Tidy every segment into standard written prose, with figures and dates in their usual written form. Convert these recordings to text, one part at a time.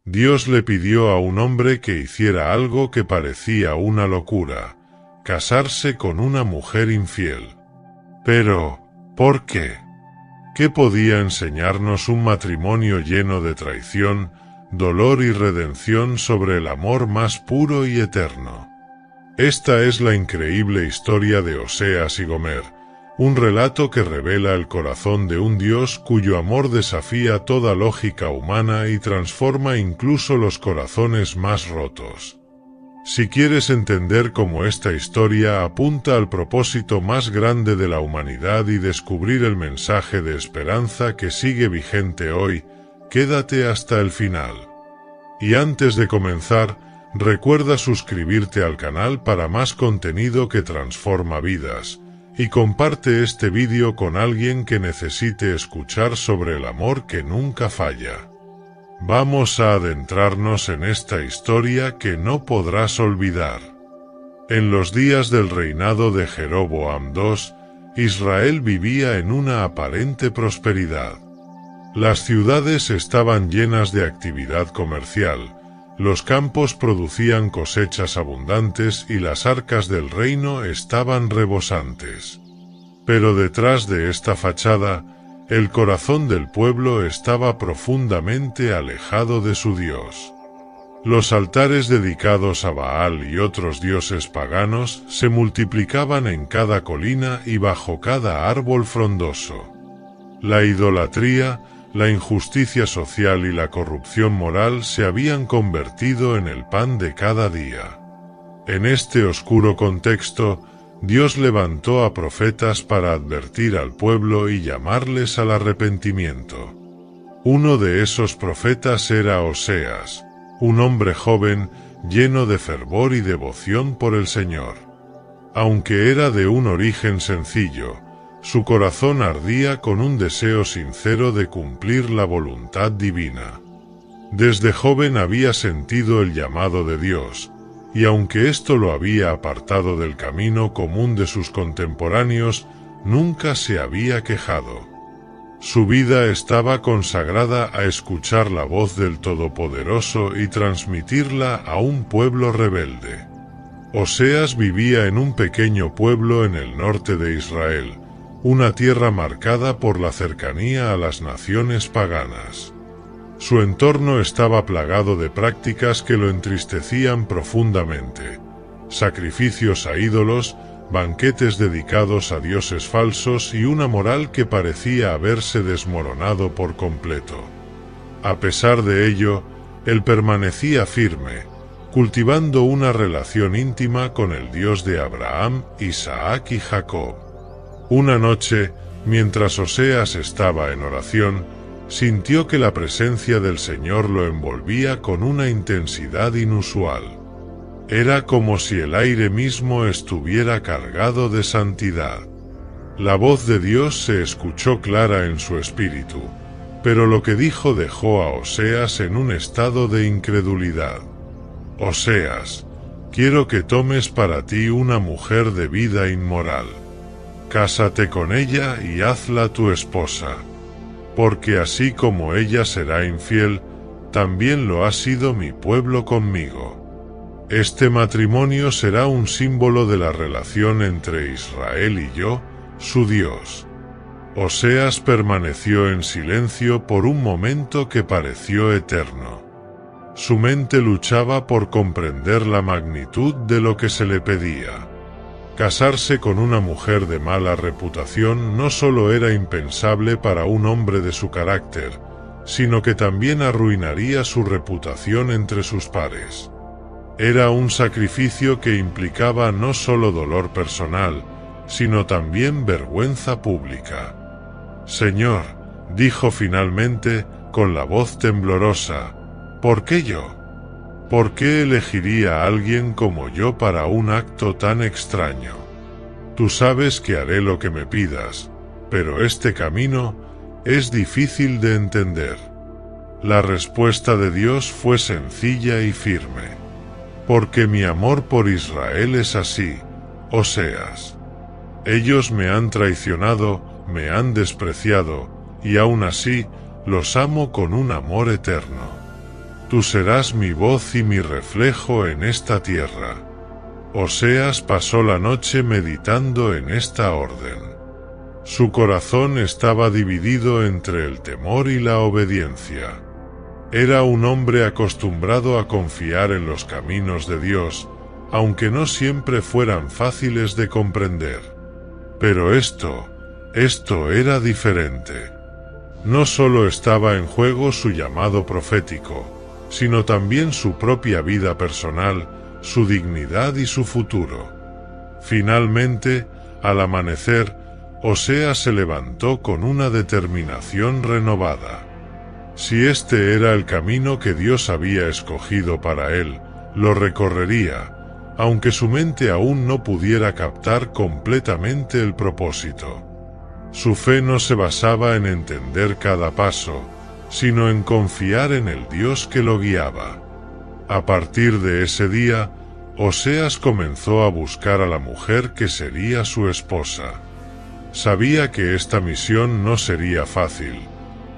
Dios le pidió a un hombre que hiciera algo que parecía una locura: casarse con una mujer infiel. Pero, ¿por qué? ¿Qué podía enseñarnos un matrimonio lleno de traición, dolor y redención sobre el amor más puro y eterno? Esta es la increíble historia de Oseas y Gomer, un relato que revela el corazón de un Dios cuyo amor desafía toda lógica humana y transforma incluso los corazones más rotos. Si quieres entender cómo esta historia apunta al propósito más grande de la humanidad y descubrir el mensaje de esperanza que sigue vigente hoy, quédate hasta el final. Y antes de comenzar, recuerda suscribirte al canal para más contenido que transforma vidas, y comparte este vídeo con alguien que necesite escuchar sobre el amor que nunca falla. Vamos a adentrarnos en esta historia que no podrás olvidar. En los días del reinado de Jeroboam II, Israel vivía en una aparente prosperidad. Las ciudades estaban llenas de actividad comercial, los campos producían cosechas abundantes y las arcas del reino estaban rebosantes. Pero detrás de esta fachada, el corazón del pueblo estaba profundamente alejado de su Dios. Los altares dedicados a Baal y otros dioses paganos se multiplicaban en cada colina y bajo cada árbol frondoso. La idolatría, la injusticia social y la corrupción moral se habían convertido en el pan de cada día. En este oscuro contexto, Dios levantó a profetas para advertir al pueblo y llamarles al arrepentimiento. Uno de esos profetas era Oseas, un hombre joven, lleno de fervor y devoción por el Señor. Aunque era de un origen sencillo, su corazón ardía con un deseo sincero de cumplir la voluntad divina. Desde joven había sentido el llamado de Dios, y aunque esto lo había apartado del camino común de sus contemporáneos, nunca se había quejado. Su vida estaba consagrada a escuchar la voz del Todopoderoso y transmitirla a un pueblo rebelde. Oseas vivía en un pequeño pueblo en el norte de Israel, una tierra marcada por la cercanía a las naciones paganas. Su entorno estaba plagado de prácticas que lo entristecían profundamente: sacrificios a ídolos, banquetes dedicados a dioses falsos y una moral que parecía haberse desmoronado por completo. A pesar de ello, él permanecía firme, cultivando una relación íntima con el Dios de Abraham, Isaac y Jacob. Una noche, mientras Oseas estaba en oración, sintió que la presencia del Señor lo envolvía con una intensidad inusual. Era como si el aire mismo estuviera cargado de santidad. La voz de Dios se escuchó clara en su espíritu, pero lo que dijo dejó a Oseas en un estado de incredulidad. Oseas, quiero que tomes para ti una mujer de vida inmoral. Cásate con ella y hazla tu esposa. Porque así como ella será infiel, también lo ha sido mi pueblo conmigo. Este matrimonio será un símbolo de la relación entre Israel y yo, su Dios. Oseas permaneció en silencio por un momento que pareció eterno. Su mente luchaba por comprender la magnitud de lo que se le pedía. Casarse con una mujer de mala reputación no solo era impensable para un hombre de su carácter, sino que también arruinaría su reputación entre sus pares. Era un sacrificio que implicaba no solo dolor personal, sino también vergüenza pública. Señor, dijo finalmente, con la voz temblorosa, ¿por qué yo? ¿Por qué elegiría a alguien como yo para un acto tan extraño? Tú sabes que haré lo que me pidas, pero este camino es difícil de entender. La respuesta de Dios fue sencilla y firme. Porque mi amor por Israel es así, Oseas. Ellos me han traicionado, me han despreciado, y aún así los amo con un amor eterno. Tú serás mi voz y mi reflejo en esta tierra. Oseas pasó la noche meditando en esta orden. Su corazón estaba dividido entre el temor y la obediencia. Era un hombre acostumbrado a confiar en los caminos de Dios, aunque no siempre fueran fáciles de comprender. Pero esto era diferente. No solo estaba en juego su llamado profético, sino también su propia vida personal, su dignidad y su futuro. Finalmente, al amanecer, Oseas se levantó con una determinación renovada. Si este era el camino que Dios había escogido para él, lo recorrería, aunque su mente aún no pudiera captar completamente el propósito. Su fe no se basaba en entender cada paso, sino en confiar en el Dios que lo guiaba. A partir de ese día, Oseas comenzó a buscar a la mujer que sería su esposa. Sabía que esta misión no sería fácil,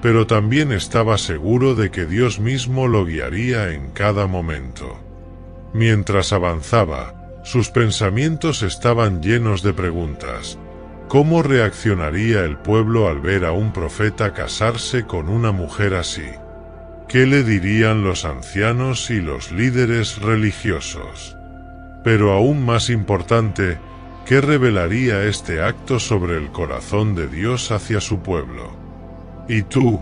pero también estaba seguro de que Dios mismo lo guiaría en cada momento. Mientras avanzaba, sus pensamientos estaban llenos de preguntas. ¿Cómo reaccionaría el pueblo al ver a un profeta casarse con una mujer así? ¿Qué le dirían los ancianos y los líderes religiosos? Pero aún más importante, ¿qué revelaría este acto sobre el corazón de Dios hacia su pueblo? ¿Y tú,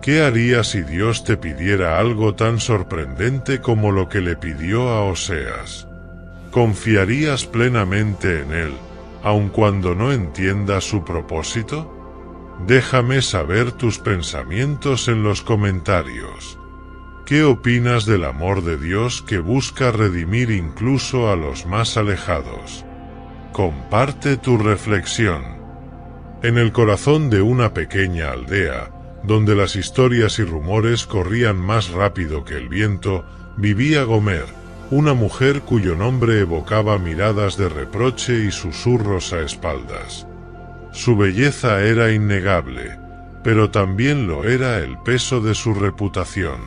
qué harías si Dios te pidiera algo tan sorprendente como lo que le pidió a Oseas? ¿Confiarías plenamente en él, aun cuando no entiendas su propósito? Déjame saber tus pensamientos en los comentarios. ¿Qué opinas del amor de Dios que busca redimir incluso a los más alejados? Comparte tu reflexión. En el corazón de una pequeña aldea, donde las historias y rumores corrían más rápido que el viento, vivía Gomer, una mujer cuyo nombre evocaba miradas de reproche y susurros a espaldas. Su belleza era innegable, pero también lo era el peso de su reputación.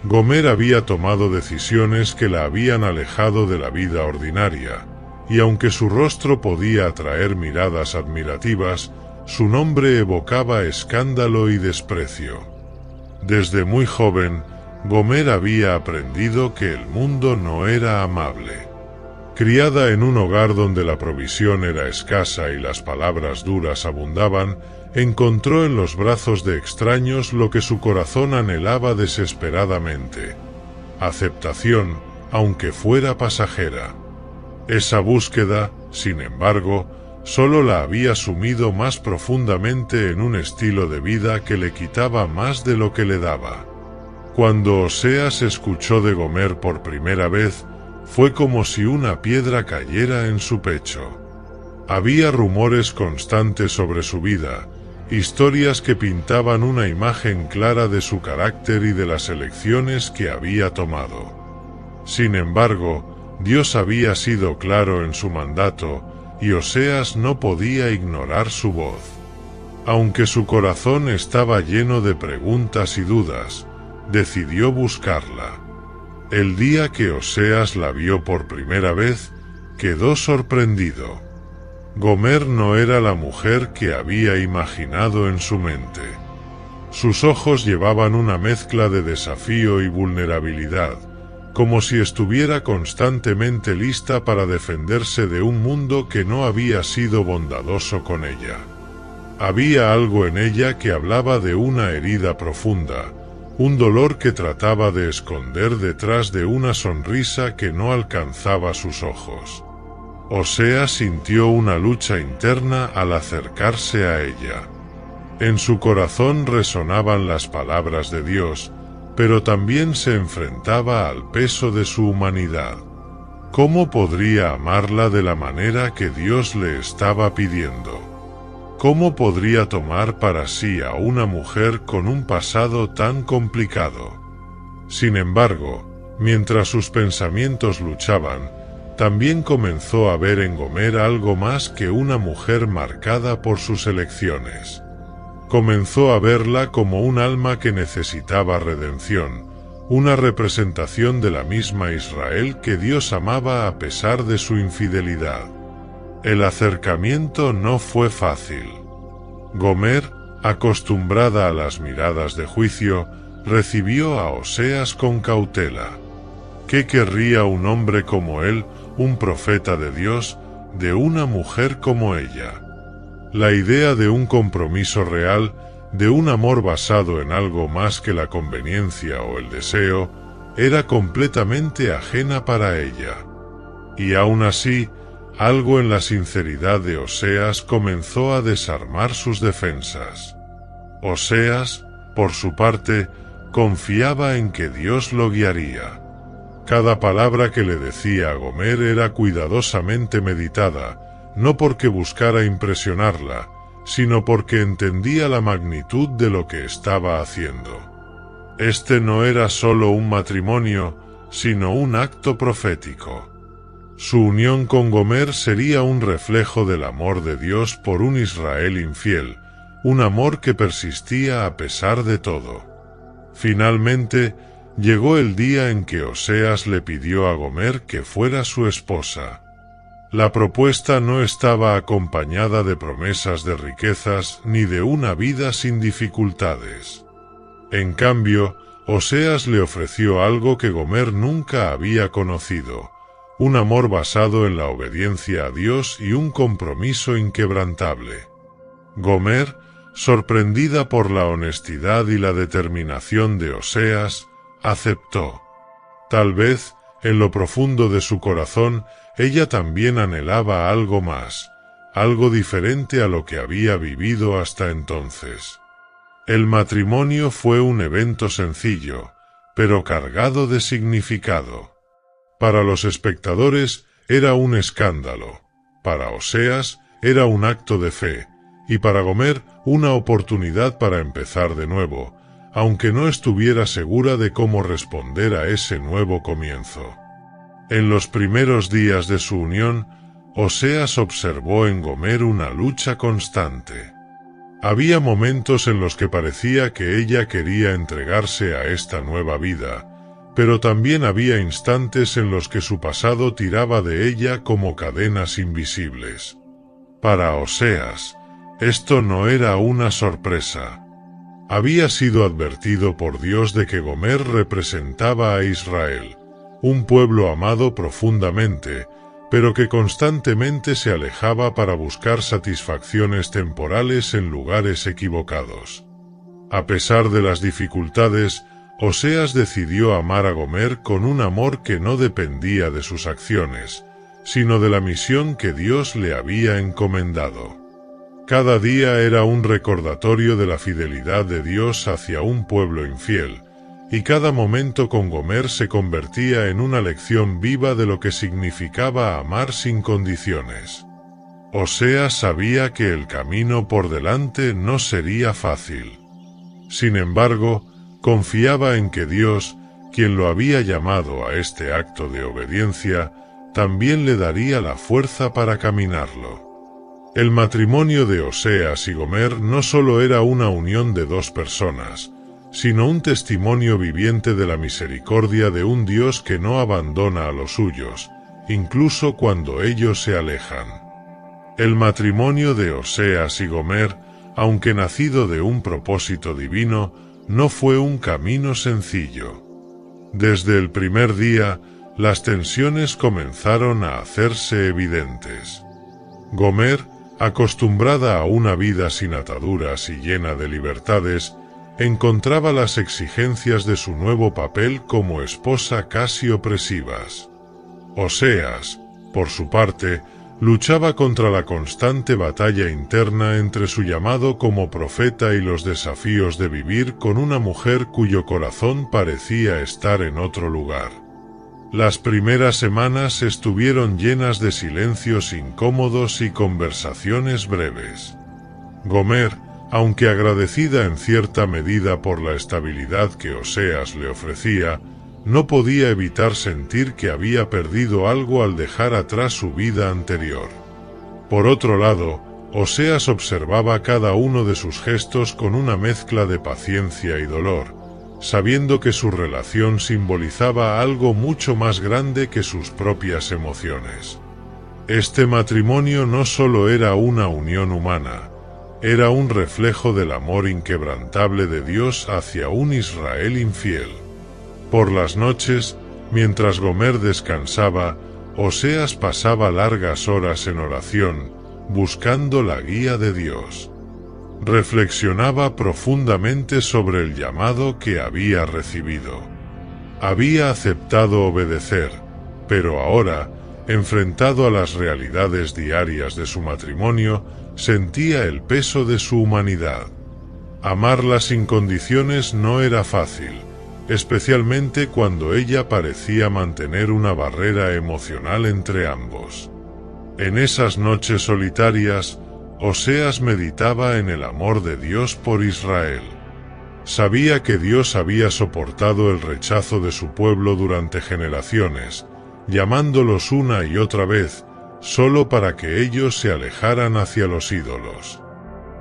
Gomer había tomado decisiones que la habían alejado de la vida ordinaria, y aunque su rostro podía atraer miradas admirativas, su nombre evocaba escándalo y desprecio. Desde muy joven, Gomer había aprendido que el mundo no era amable. Criada en un hogar donde la provisión era escasa y las palabras duras abundaban, encontró en los brazos de extraños lo que su corazón anhelaba desesperadamente: aceptación, aunque fuera pasajera. Esa búsqueda, sin embargo, solo la había sumido más profundamente en un estilo de vida que le quitaba más de lo que le daba. Cuando Oseas escuchó de Gomer por primera vez, fue como si una piedra cayera en su pecho. Había rumores constantes sobre su vida, historias que pintaban una imagen clara de su carácter y de las elecciones que había tomado. Sin embargo, Dios había sido claro en su mandato, y Oseas no podía ignorar su voz. Aunque su corazón estaba lleno de preguntas y dudas, decidió buscarla. El día que Oseas la vio por primera vez, quedó sorprendido. Gomer no era la mujer que había imaginado en su mente. Sus ojos llevaban una mezcla de desafío y vulnerabilidad, como si estuviera constantemente lista para defenderse de un mundo que no había sido bondadoso con ella. Había algo en ella que hablaba de una herida profunda, un dolor que trataba de esconder detrás de una sonrisa que no alcanzaba sus ojos. Oseas sintió una lucha interna al acercarse a ella. En su corazón resonaban las palabras de Dios, pero también se enfrentaba al peso de su humanidad. ¿Cómo podría amarla de la manera que Dios le estaba pidiendo? ¿Cómo podría tomar para sí a una mujer con un pasado tan complicado? Sin embargo, mientras sus pensamientos luchaban, también comenzó a ver en Gomer algo más que una mujer marcada por sus elecciones. Comenzó a verla como un alma que necesitaba redención, una representación de la misma Israel que Dios amaba a pesar de su infidelidad. El acercamiento no fue fácil. Gomer, acostumbrada a las miradas de juicio, recibió a Oseas con cautela. ¿Qué querría un hombre como él, un profeta de Dios, de una mujer como ella? La idea de un compromiso real, de un amor basado en algo más que la conveniencia o el deseo, era completamente ajena para ella. Y aún así, algo en la sinceridad de Oseas comenzó a desarmar sus defensas. Oseas, por su parte, confiaba en que Dios lo guiaría. Cada palabra que le decía a Gomer era cuidadosamente meditada, no porque buscara impresionarla, sino porque entendía la magnitud de lo que estaba haciendo. Este no era solo un matrimonio, sino un acto profético. Su unión con Gomer sería un reflejo del amor de Dios por un Israel infiel, un amor que persistía a pesar de todo. Finalmente, llegó el día en que Oseas le pidió a Gomer que fuera su esposa. La propuesta no estaba acompañada de promesas de riquezas ni de una vida sin dificultades. En cambio, Oseas le ofreció algo que Gomer nunca había conocido: un amor basado en la obediencia a Dios y un compromiso inquebrantable. Gomer, sorprendida por la honestidad y la determinación de Oseas, aceptó. Tal vez, en lo profundo de su corazón, ella también anhelaba algo más, algo diferente a lo que había vivido hasta entonces. El matrimonio fue un evento sencillo, pero cargado de significado. Para los espectadores era un escándalo, para Oseas era un acto de fe, y para Gomer una oportunidad para empezar de nuevo, aunque no estuviera segura de cómo responder a ese nuevo comienzo. En los primeros días de su unión, Oseas observó en Gomer una lucha constante. Había momentos en los que parecía que ella quería entregarse a esta nueva vida, pero también había instantes en los que su pasado tiraba de ella como cadenas invisibles. Para Oseas, esto no era una sorpresa. Había sido advertido por Dios de que Gomer representaba a Israel, un pueblo amado profundamente, pero que constantemente se alejaba para buscar satisfacciones temporales en lugares equivocados. A pesar de las dificultades, Oseas decidió amar a Gomer con un amor que no dependía de sus acciones, sino de la misión que Dios le había encomendado. Cada día era un recordatorio de la fidelidad de Dios hacia un pueblo infiel, y cada momento con Gomer se convertía en una lección viva de lo que significaba amar sin condiciones. Oseas sabía que el camino por delante no sería fácil. Sin embargo, confiaba en que Dios, quien lo había llamado a este acto de obediencia, también le daría la fuerza para caminarlo. El matrimonio de Oseas y Gomer no solo era una unión de dos personas, sino un testimonio viviente de la misericordia de un Dios que no abandona a los suyos, incluso cuando ellos se alejan. El matrimonio de Oseas y Gomer, aunque nacido de un propósito divino, no fue un camino sencillo. Desde el primer día, las tensiones comenzaron a hacerse evidentes. Gomer, acostumbrada a una vida sin ataduras y llena de libertades, encontraba las exigencias de su nuevo papel como esposa casi opresivas. Oseas, por su parte, luchaba contra la constante batalla interna entre su llamado como profeta y los desafíos de vivir con una mujer cuyo corazón parecía estar en otro lugar. Las primeras semanas estuvieron llenas de silencios incómodos y conversaciones breves. Gomer, aunque agradecida en cierta medida por la estabilidad que Oseas le ofrecía, no podía evitar sentir que había perdido algo al dejar atrás su vida anterior. Por otro lado, Oseas observaba cada uno de sus gestos con una mezcla de paciencia y dolor, sabiendo que su relación simbolizaba algo mucho más grande que sus propias emociones. Este matrimonio no solo era una unión humana, era un reflejo del amor inquebrantable de Dios hacia un Israel infiel. Por las noches, mientras Gomer descansaba, Oseas pasaba largas horas en oración, buscando la guía de Dios. Reflexionaba profundamente sobre el llamado que había recibido. Había aceptado obedecer, pero ahora, enfrentado a las realidades diarias de su matrimonio, sentía el peso de su humanidad. Amarla sin condiciones no era fácil, especialmente cuando ella parecía mantener una barrera emocional entre ambos. En esas noches solitarias, Oseas meditaba en el amor de Dios por Israel. Sabía que Dios había soportado el rechazo de su pueblo durante generaciones, llamándolos una y otra vez, solo para que ellos se alejaran hacia los ídolos.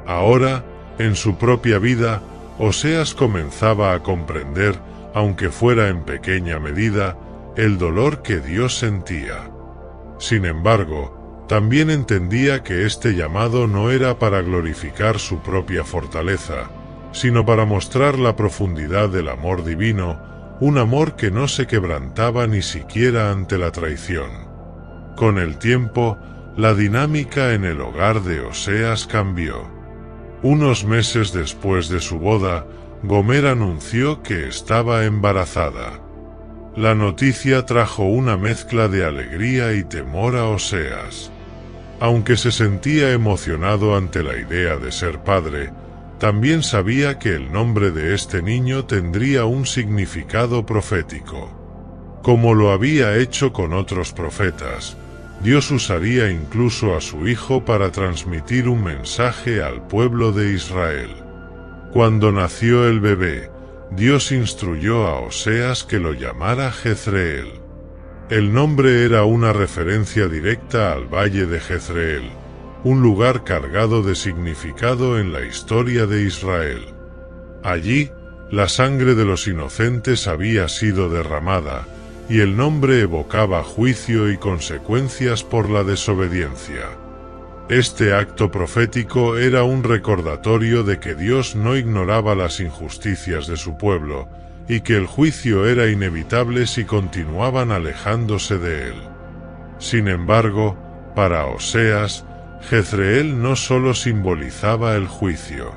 Ahora, en su propia vida, Oseas comenzaba a comprender, aunque fuera en pequeña medida, el dolor que Dios sentía. Sin embargo, también entendía que este llamado no era para glorificar su propia fortaleza, sino para mostrar la profundidad del amor divino, un amor que no se quebrantaba ni siquiera ante la traición. Con el tiempo, la dinámica en el hogar de Oseas cambió. Unos meses después de su boda, Gomer anunció que estaba embarazada. La noticia trajo una mezcla de alegría y temor a Oseas. Aunque se sentía emocionado ante la idea de ser padre, también sabía que el nombre de este niño tendría un significado profético. Como lo había hecho con otros profetas, Dios usaría incluso a su hijo para transmitir un mensaje al pueblo de Israel. Cuando nació el bebé, Dios instruyó a Oseas que lo llamara Jezreel. El nombre era una referencia directa al valle de Jezreel, un lugar cargado de significado en la historia de Israel. Allí, la sangre de los inocentes había sido derramada, y el nombre evocaba juicio y consecuencias por la desobediencia. Este acto profético era un recordatorio de que Dios no ignoraba las injusticias de su pueblo, y que el juicio era inevitable si continuaban alejándose de él. Sin embargo, para Oseas, Jezreel no solo simbolizaba el juicio,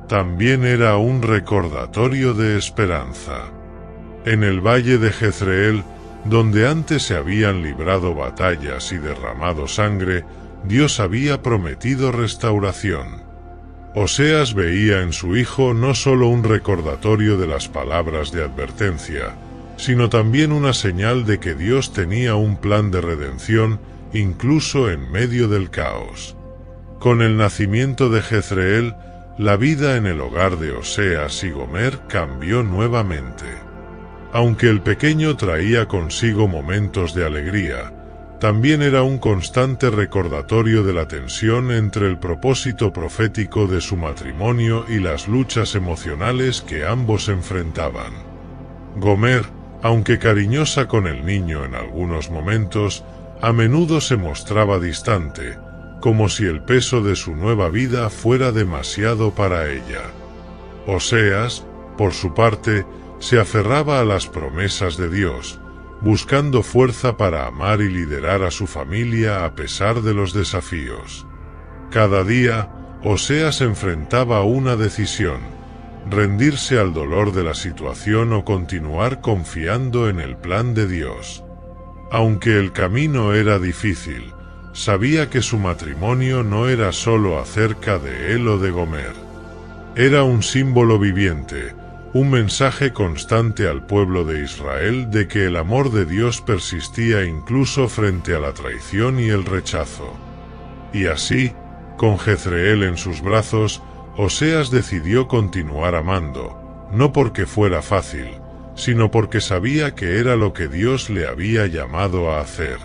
también era un recordatorio de esperanza. En el valle de Jezreel, donde antes se habían librado batallas y derramado sangre, Dios había prometido restauración. Oseas veía en su hijo no solo un recordatorio de las palabras de advertencia, sino también una señal de que Dios tenía un plan de redención incluso en medio del caos. Con el nacimiento de Jezreel, la vida en el hogar de Oseas y Gomer cambió nuevamente. Aunque el pequeño traía consigo momentos de alegría, también era un constante recordatorio de la tensión entre el propósito profético de su matrimonio y las luchas emocionales que ambos enfrentaban. Gomer, aunque cariñosa con el niño en algunos momentos, a menudo se mostraba distante, como si el peso de su nueva vida fuera demasiado para ella. Oseas, por su parte, se aferraba a las promesas de Dios, buscando fuerza para amar y liderar a su familia a pesar de los desafíos. Cada día, Oseas enfrentaba una decisión: rendirse al dolor de la situación o continuar confiando en el plan de Dios. Aunque el camino era difícil, sabía que su matrimonio no era solo acerca de él o de Gomer. Era un símbolo viviente, un mensaje constante al pueblo de Israel de que el amor de Dios persistía incluso frente a la traición y el rechazo. Y así, con Jezreel en sus brazos, Oseas decidió continuar amando, no porque fuera fácil, sino porque sabía que era lo que Dios le había llamado a hacer.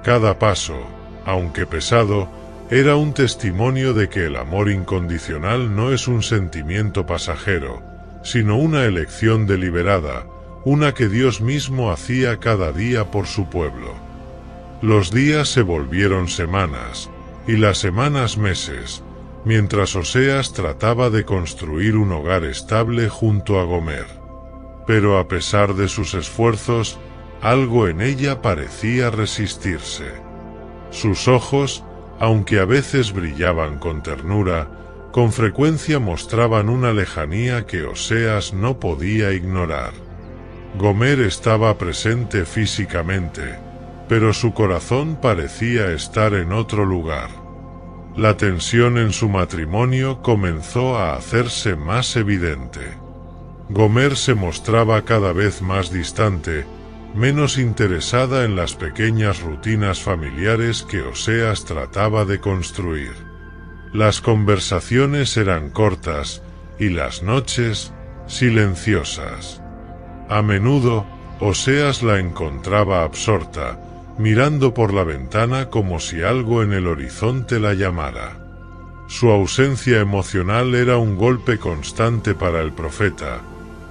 Cada paso, aunque pesado, era un testimonio de que el amor incondicional no es un sentimiento pasajero, sino una elección deliberada, una que Dios mismo hacía cada día por su pueblo. Los días se volvieron semanas, y las semanas meses, mientras Oseas trataba de construir un hogar estable junto a Gomer. Pero a pesar de sus esfuerzos, algo en ella parecía resistirse. Sus ojos, aunque a veces brillaban con ternura, con frecuencia mostraban una lejanía que Oseas no podía ignorar. Gomer estaba presente físicamente, pero su corazón parecía estar en otro lugar. La tensión en su matrimonio comenzó a hacerse más evidente. Gomer se mostraba cada vez más distante, menos interesada en las pequeñas rutinas familiares que Oseas trataba de construir. Las conversaciones eran cortas y las noches silenciosas. A menudo, Oseas la encontraba absorta, mirando por la ventana como si algo en el horizonte la llamara. Su ausencia emocional era un golpe constante para el profeta,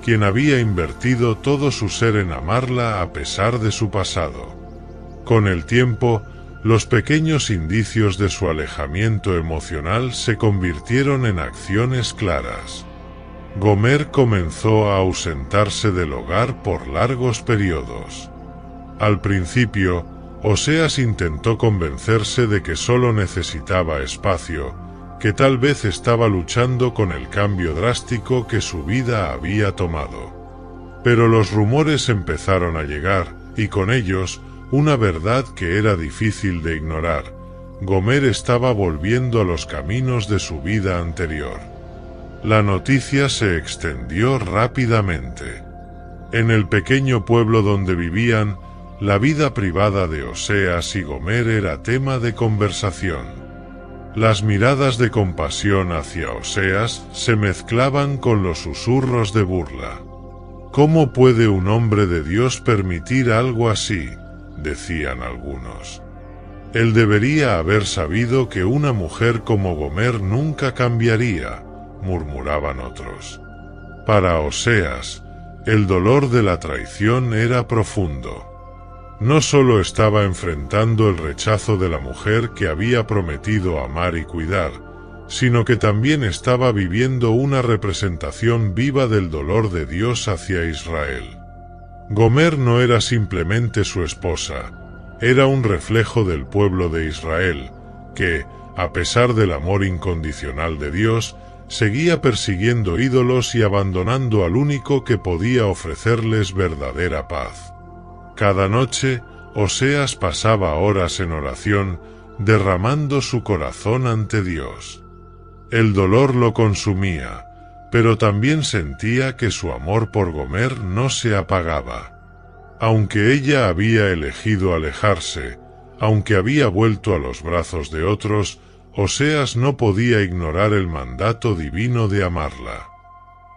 quien había invertido todo su ser en amarla a pesar de su pasado. Con el tiempo, los pequeños indicios de su alejamiento emocional se convirtieron en acciones claras. Gomer comenzó a ausentarse del hogar por largos periodos. Al principio, Oseas intentó convencerse de que solo necesitaba espacio, que tal vez estaba luchando con el cambio drástico que su vida había tomado. Pero los rumores empezaron a llegar, y con ellos, una verdad que era difícil de ignorar: Gomer estaba volviendo a los caminos de su vida anterior. La noticia se extendió rápidamente. En el pequeño pueblo donde vivían, la vida privada de Oseas y Gomer era tema de conversación. Las miradas de compasión hacia Oseas se mezclaban con los susurros de burla. ¿Cómo puede un hombre de Dios permitir algo así?, decían algunos. Él debería haber sabido que una mujer como Gomer nunca cambiaría, murmuraban otros. Para Oseas, el dolor de la traición era profundo. No solo estaba enfrentando el rechazo de la mujer que había prometido amar y cuidar, sino que también estaba viviendo una representación viva del dolor de Dios hacia Israel. Gomer no era simplemente su esposa, era un reflejo del pueblo de Israel, que, a pesar del amor incondicional de Dios, seguía persiguiendo ídolos y abandonando al único que podía ofrecerles verdadera paz. Cada noche, Oseas pasaba horas en oración, derramando su corazón ante Dios. El dolor lo consumía, pero también sentía que su amor por Gomer no se apagaba. Aunque ella había elegido alejarse, aunque había vuelto a los brazos de otros, Oseas no podía ignorar el mandato divino de amarla.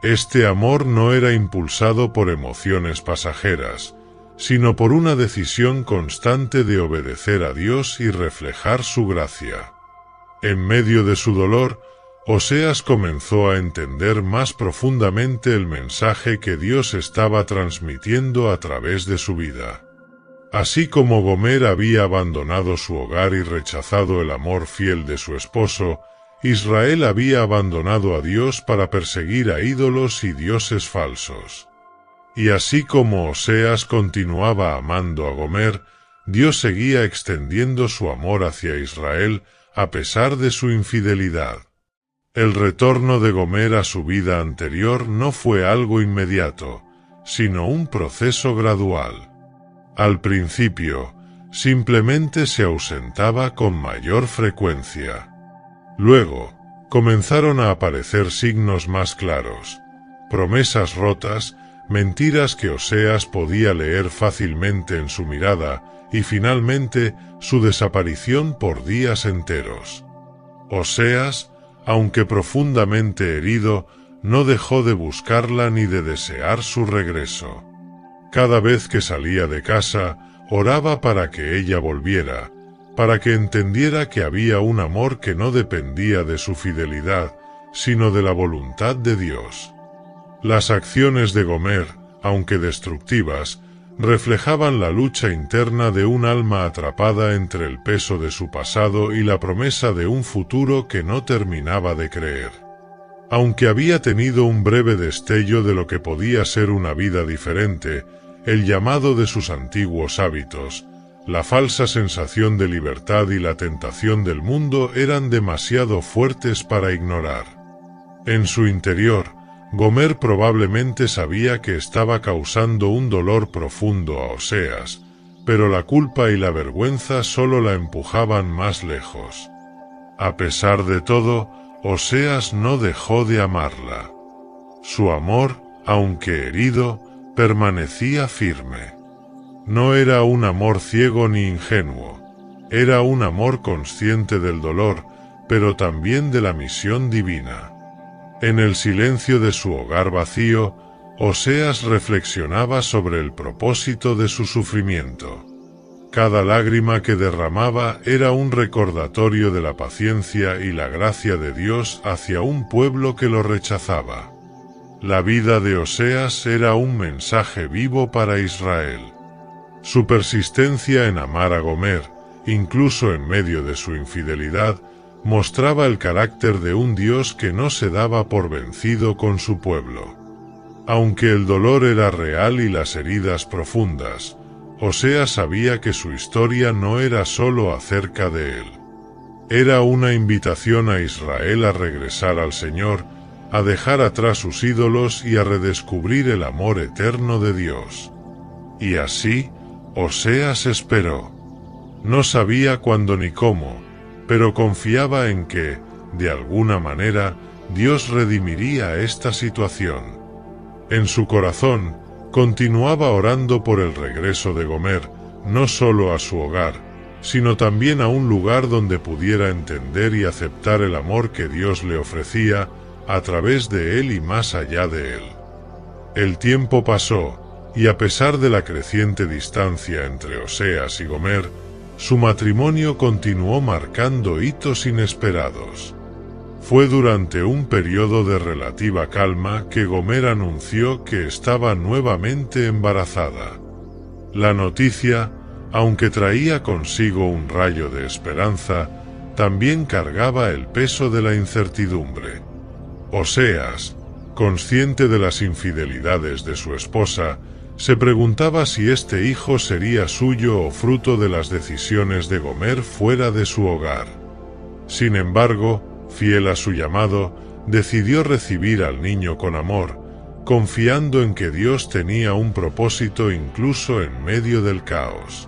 Este amor no era impulsado por emociones pasajeras, sino por una decisión constante de obedecer a Dios y reflejar su gracia. En medio de su dolor, Oseas comenzó a entender más profundamente el mensaje que Dios estaba transmitiendo a través de su vida. Así como Gomer había abandonado su hogar y rechazado el amor fiel de su esposo, Israel había abandonado a Dios para perseguir a ídolos y dioses falsos. Y así como Oseas continuaba amando a Gomer, Dios seguía extendiendo su amor hacia Israel a pesar de su infidelidad. El retorno de Gomer a su vida anterior no fue algo inmediato, sino un proceso gradual. Al principio, simplemente se ausentaba con mayor frecuencia. Luego, comenzaron a aparecer signos más claros, promesas rotas, mentiras que Oseas podía leer fácilmente en su mirada, y finalmente su desaparición por días enteros. Oseas, aunque profundamente herido, no dejó de buscarla ni de desear su regreso. Cada vez que salía de casa, oraba para que ella volviera, para que entendiera que había un amor que no dependía de su fidelidad, sino de la voluntad de Dios. Las acciones de Gomer, aunque destructivas, reflejaban la lucha interna de un alma atrapada entre el peso de su pasado y la promesa de un futuro que no terminaba de creer. Aunque había tenido un breve destello de lo que podía ser una vida diferente, el llamado de sus antiguos hábitos, la falsa sensación de libertad y la tentación del mundo eran demasiado fuertes para ignorar. En su interior, Gomer probablemente sabía que estaba causando un dolor profundo a Oseas, pero la culpa y la vergüenza solo la empujaban más lejos. A pesar de todo, Oseas no dejó de amarla. Su amor, aunque herido, permanecía firme. No era un amor ciego ni ingenuo, era un amor consciente del dolor, pero también de la misión divina. En el silencio de su hogar vacío, Oseas reflexionaba sobre el propósito de su sufrimiento. Cada lágrima que derramaba era un recordatorio de la paciencia y la gracia de Dios hacia un pueblo que lo rechazaba. La vida de Oseas era un mensaje vivo para Israel. Su persistencia en amar a Gomer, incluso en medio de su infidelidad, mostraba el carácter de un Dios que no se daba por vencido con su pueblo. Aunque el dolor era real y las heridas profundas, Oseas sabía que su historia no era solo acerca de él. Era una invitación a Israel a regresar al Señor, a dejar atrás sus ídolos y a redescubrir el amor eterno de Dios. Y así, Oseas esperó. No sabía cuándo ni cómo, pero confiaba en que, de alguna manera, Dios redimiría esta situación. En su corazón, continuaba orando por el regreso de Gomer, no solo a su hogar, sino también a un lugar donde pudiera entender y aceptar el amor que Dios le ofrecía a través de él y más allá de él. El tiempo pasó, y a pesar de la creciente distancia entre Oseas y Gomer, su matrimonio continuó marcando hitos inesperados. Fue durante un periodo de relativa calma que Gomer anunció que estaba nuevamente embarazada. La noticia, aunque traía consigo un rayo de esperanza, también cargaba el peso de la incertidumbre. Oseas, consciente de las infidelidades de su esposa, se preguntaba si este hijo sería suyo o fruto de las decisiones de Gomer fuera de su hogar. Sin embargo, fiel a su llamado, decidió recibir al niño con amor, confiando en que Dios tenía un propósito incluso en medio del caos.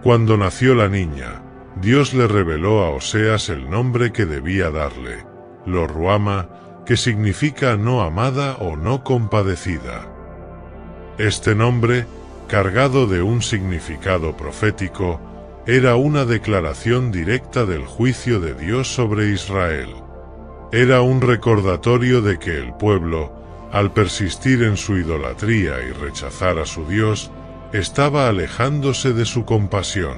Cuando nació la niña, Dios le reveló a Oseas el nombre que debía darle, Lo Ruama, que significa no amada o no compadecida. Este nombre, cargado de un significado profético, era una declaración directa del juicio de Dios sobre Israel. Era un recordatorio de que el pueblo, al persistir en su idolatría y rechazar a su Dios, estaba alejándose de su compasión.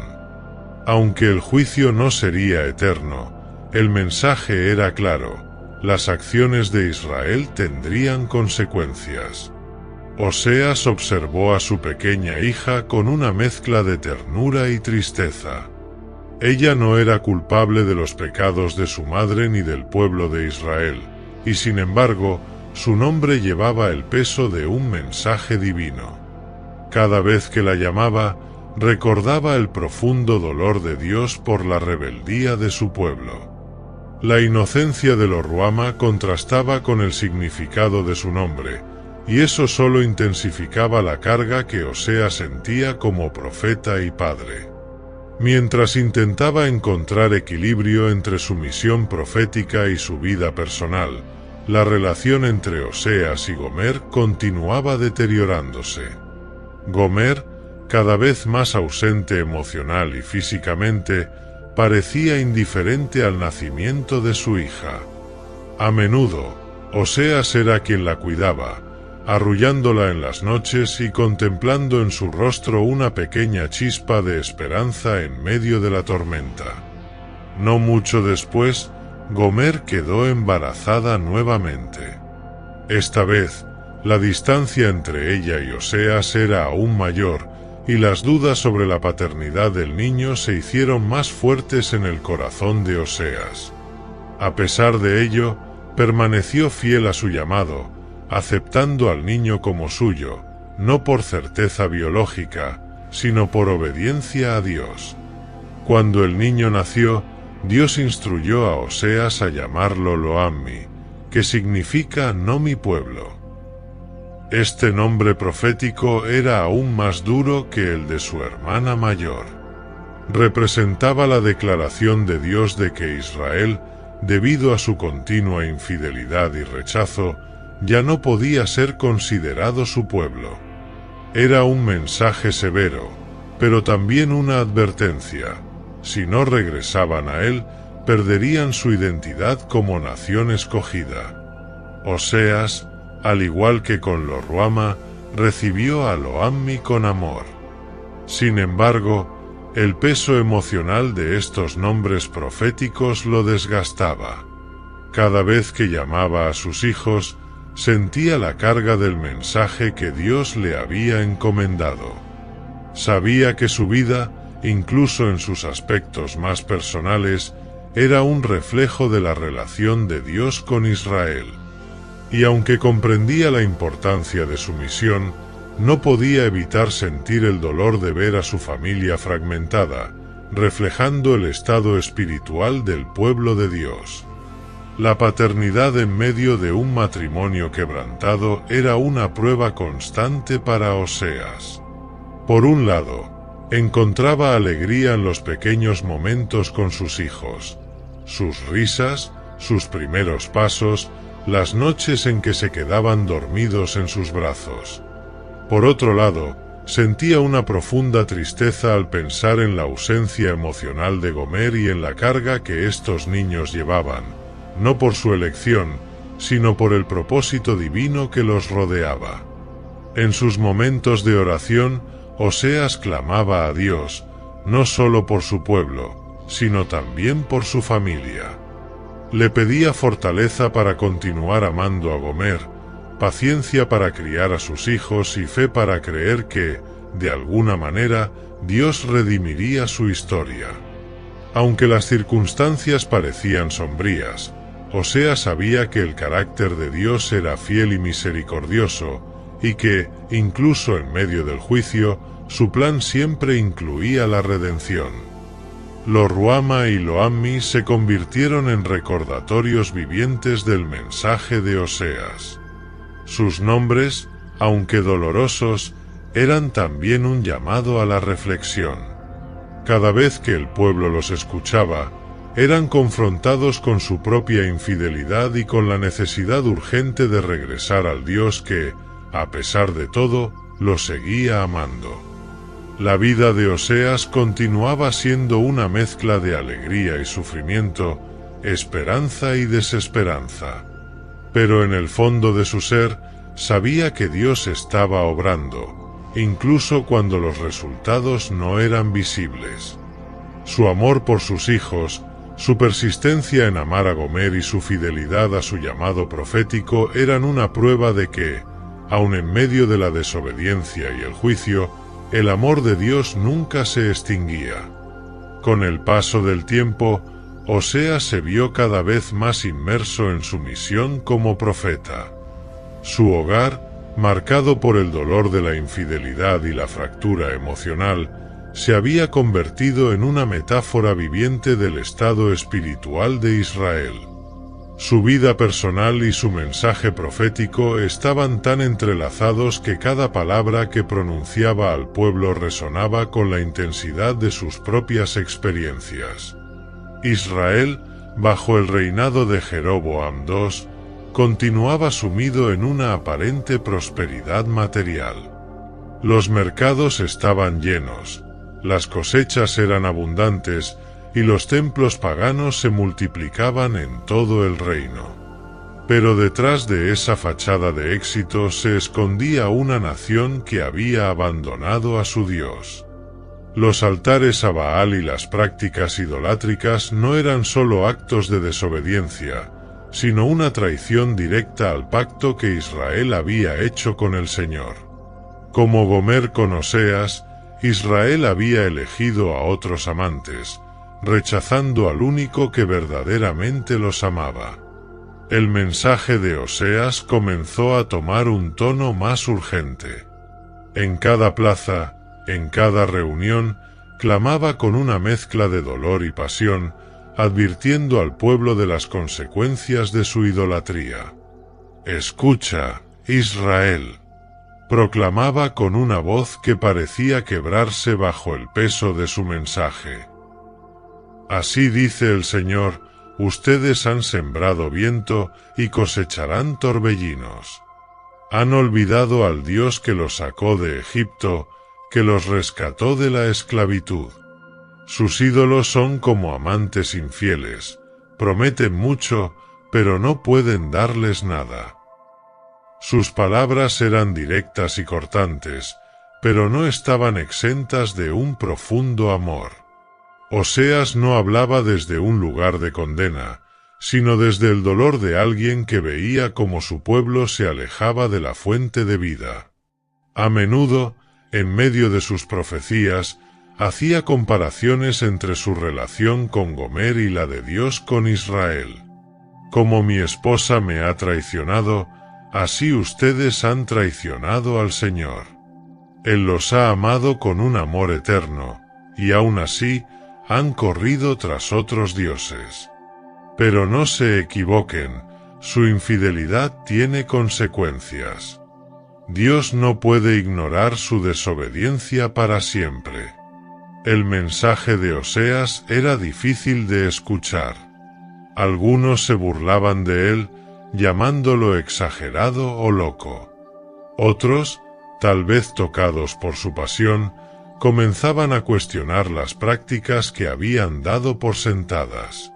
Aunque el juicio no sería eterno, el mensaje era claro: las acciones de Israel tendrían consecuencias. Oseas observó a su pequeña hija con una mezcla de ternura y tristeza. Ella no era culpable de los pecados de su madre ni del pueblo de Israel, y sin embargo, su nombre llevaba el peso de un mensaje divino. Cada vez que la llamaba, recordaba el profundo dolor de Dios por la rebeldía de su pueblo. La inocencia de Lo Ruama contrastaba con el significado de su nombre, y eso solo intensificaba la carga que Oseas sentía como profeta y padre. Mientras intentaba encontrar equilibrio entre su misión profética y su vida personal, la relación entre Oseas y Gomer continuaba deteriorándose. Gomer, cada vez más ausente emocional y físicamente, parecía indiferente al nacimiento de su hija. A menudo, Oseas era quien la cuidaba, arrullándola en las noches y contemplando en su rostro una pequeña chispa de esperanza en medio de la tormenta. No mucho después, Gomer quedó embarazada nuevamente. Esta vez, La distancia entre ella y Oseas era aún mayor, y las dudas sobre la paternidad del niño se hicieron más fuertes en el corazón de Oseas. A pesar de ello, permaneció fiel a su llamado, aceptando al niño como suyo, no por certeza biológica, sino por obediencia a Dios. Cuando el niño nació, Dios instruyó a Oseas a llamarlo Lo-ammi, que significa no mi pueblo. Este nombre profético era aún más duro que el de su hermana mayor. Representaba la declaración de Dios de que Israel, debido a su continua infidelidad y rechazo, ya no podía ser considerado su pueblo. Era un mensaje severo, pero también una advertencia. Si no regresaban a él, perderían su identidad como nación escogida. Oseas, al igual que con Lo-ruama, recibió a Lo-ammi con amor. Sin embargo, el peso emocional de estos nombres proféticos lo desgastaba. Cada vez que llamaba a sus hijos, sentía la carga del mensaje que Dios le había encomendado. Sabía que su vida, incluso en sus aspectos más personales, era un reflejo de la relación de Dios con Israel. Y aunque comprendía la importancia de su misión, no podía evitar sentir el dolor de ver a su familia fragmentada, reflejando el estado espiritual del pueblo de Dios. La paternidad en medio de un matrimonio quebrantado era una prueba constante para Oseas. Por un lado, encontraba alegría en los pequeños momentos con sus hijos, sus risas, sus primeros pasos, las noches en que se quedaban dormidos en sus brazos. Por otro lado, sentía una profunda tristeza al pensar en la ausencia emocional de Gomer y en la carga que estos niños llevaban, no por su elección, sino por el propósito divino que los rodeaba. En sus momentos de oración, Oseas clamaba a Dios, no solo por su pueblo, sino también por su familia. Le pedía fortaleza para continuar amando a Gomer, paciencia para criar a sus hijos y fe para creer que, de alguna manera, Dios redimiría su historia. Aunque las circunstancias parecían sombrías, Oseas sabía que el carácter de Dios era fiel y misericordioso, y que, incluso en medio del juicio, su plan siempre incluía la redención. Lo-ruama y Lo-ammi se convirtieron en recordatorios vivientes del mensaje de Oseas. Sus nombres, aunque dolorosos, eran también un llamado a la reflexión. Cada vez que el pueblo los escuchaba, eran confrontados con su propia infidelidad y con la necesidad urgente de regresar al Dios que, a pesar de todo, los seguía amando. La vida de Oseas continuaba siendo una mezcla de alegría y sufrimiento, esperanza y desesperanza. Pero en el fondo de su ser, sabía que Dios estaba obrando, incluso cuando los resultados no eran visibles. Su amor por sus hijos, su persistencia en amar a Gomer y su fidelidad a su llamado profético eran una prueba de que, aun en medio de la desobediencia y el juicio, el amor de Dios nunca se extinguía. Con el paso del tiempo, Oseas se vio cada vez más inmerso en su misión como profeta. Su hogar, marcado por el dolor de la infidelidad y la fractura emocional, se había convertido en una metáfora viviente del estado espiritual de Israel. Su vida personal y su mensaje profético estaban tan entrelazados que cada palabra que pronunciaba al pueblo resonaba con la intensidad de sus propias experiencias. Israel, bajo el reinado de Jeroboam II, continuaba sumido en una aparente prosperidad material. Los mercados estaban llenos, las cosechas eran abundantes, y los templos paganos se multiplicaban en todo el reino. Pero detrás de esa fachada de éxito se escondía una nación que había abandonado a su Dios. Los altares a Baal y las prácticas idolátricas no eran solo actos de desobediencia, sino una traición directa al pacto que Israel había hecho con el Señor. Como Gomer con Oseas, Israel había elegido a otros amantes, rechazando al único que verdaderamente los amaba. El mensaje de Oseas comenzó a tomar un tono más urgente. En cada plaza, en cada reunión, clamaba con una mezcla de dolor y pasión, advirtiendo al pueblo de las consecuencias de su idolatría. «Escucha, Israel», proclamaba con una voz que parecía quebrarse bajo el peso de su mensaje. «Así dice el Señor, ustedes han sembrado viento y cosecharán torbellinos. Han olvidado al Dios que los sacó de Egipto, que los rescató de la esclavitud. Sus ídolos son como amantes infieles, prometen mucho, pero no pueden darles nada. Sus palabras eran directas y cortantes, pero no estaban exentas de un profundo amor. Oseas no hablaba desde un lugar de condena, sino desde el dolor de alguien que veía cómo su pueblo se alejaba de la fuente de vida. A menudo, en medio de sus profecías, hacía comparaciones entre su relación con Gomer y la de Dios con Israel. Como mi esposa me ha traicionado, así ustedes han traicionado al Señor. Él los ha amado con un amor eterno, y aún así han corrido tras otros dioses. Pero no se equivoquen, su infidelidad tiene consecuencias. Dios no puede ignorar su desobediencia para siempre. El mensaje de Oseas era difícil de escuchar. Algunos se burlaban de él, llamándolo exagerado o loco. Otros, tal vez tocados por su pasión, comenzaban a cuestionar las prácticas que habían dado por sentadas.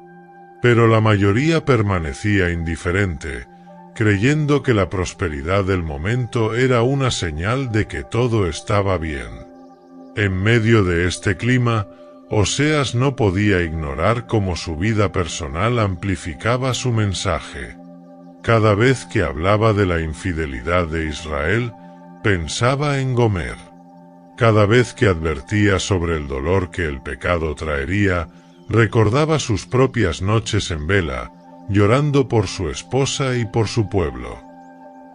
Pero la mayoría permanecía indiferente, creyendo que la prosperidad del momento era una señal de que todo estaba bien. En medio de este clima, Oseas no podía ignorar cómo su vida personal amplificaba su mensaje. Cada vez que hablaba de la infidelidad de Israel, pensaba en Gomer. Cada vez que advertía sobre el dolor que el pecado traería, recordaba sus propias noches en vela, llorando por su esposa y por su pueblo.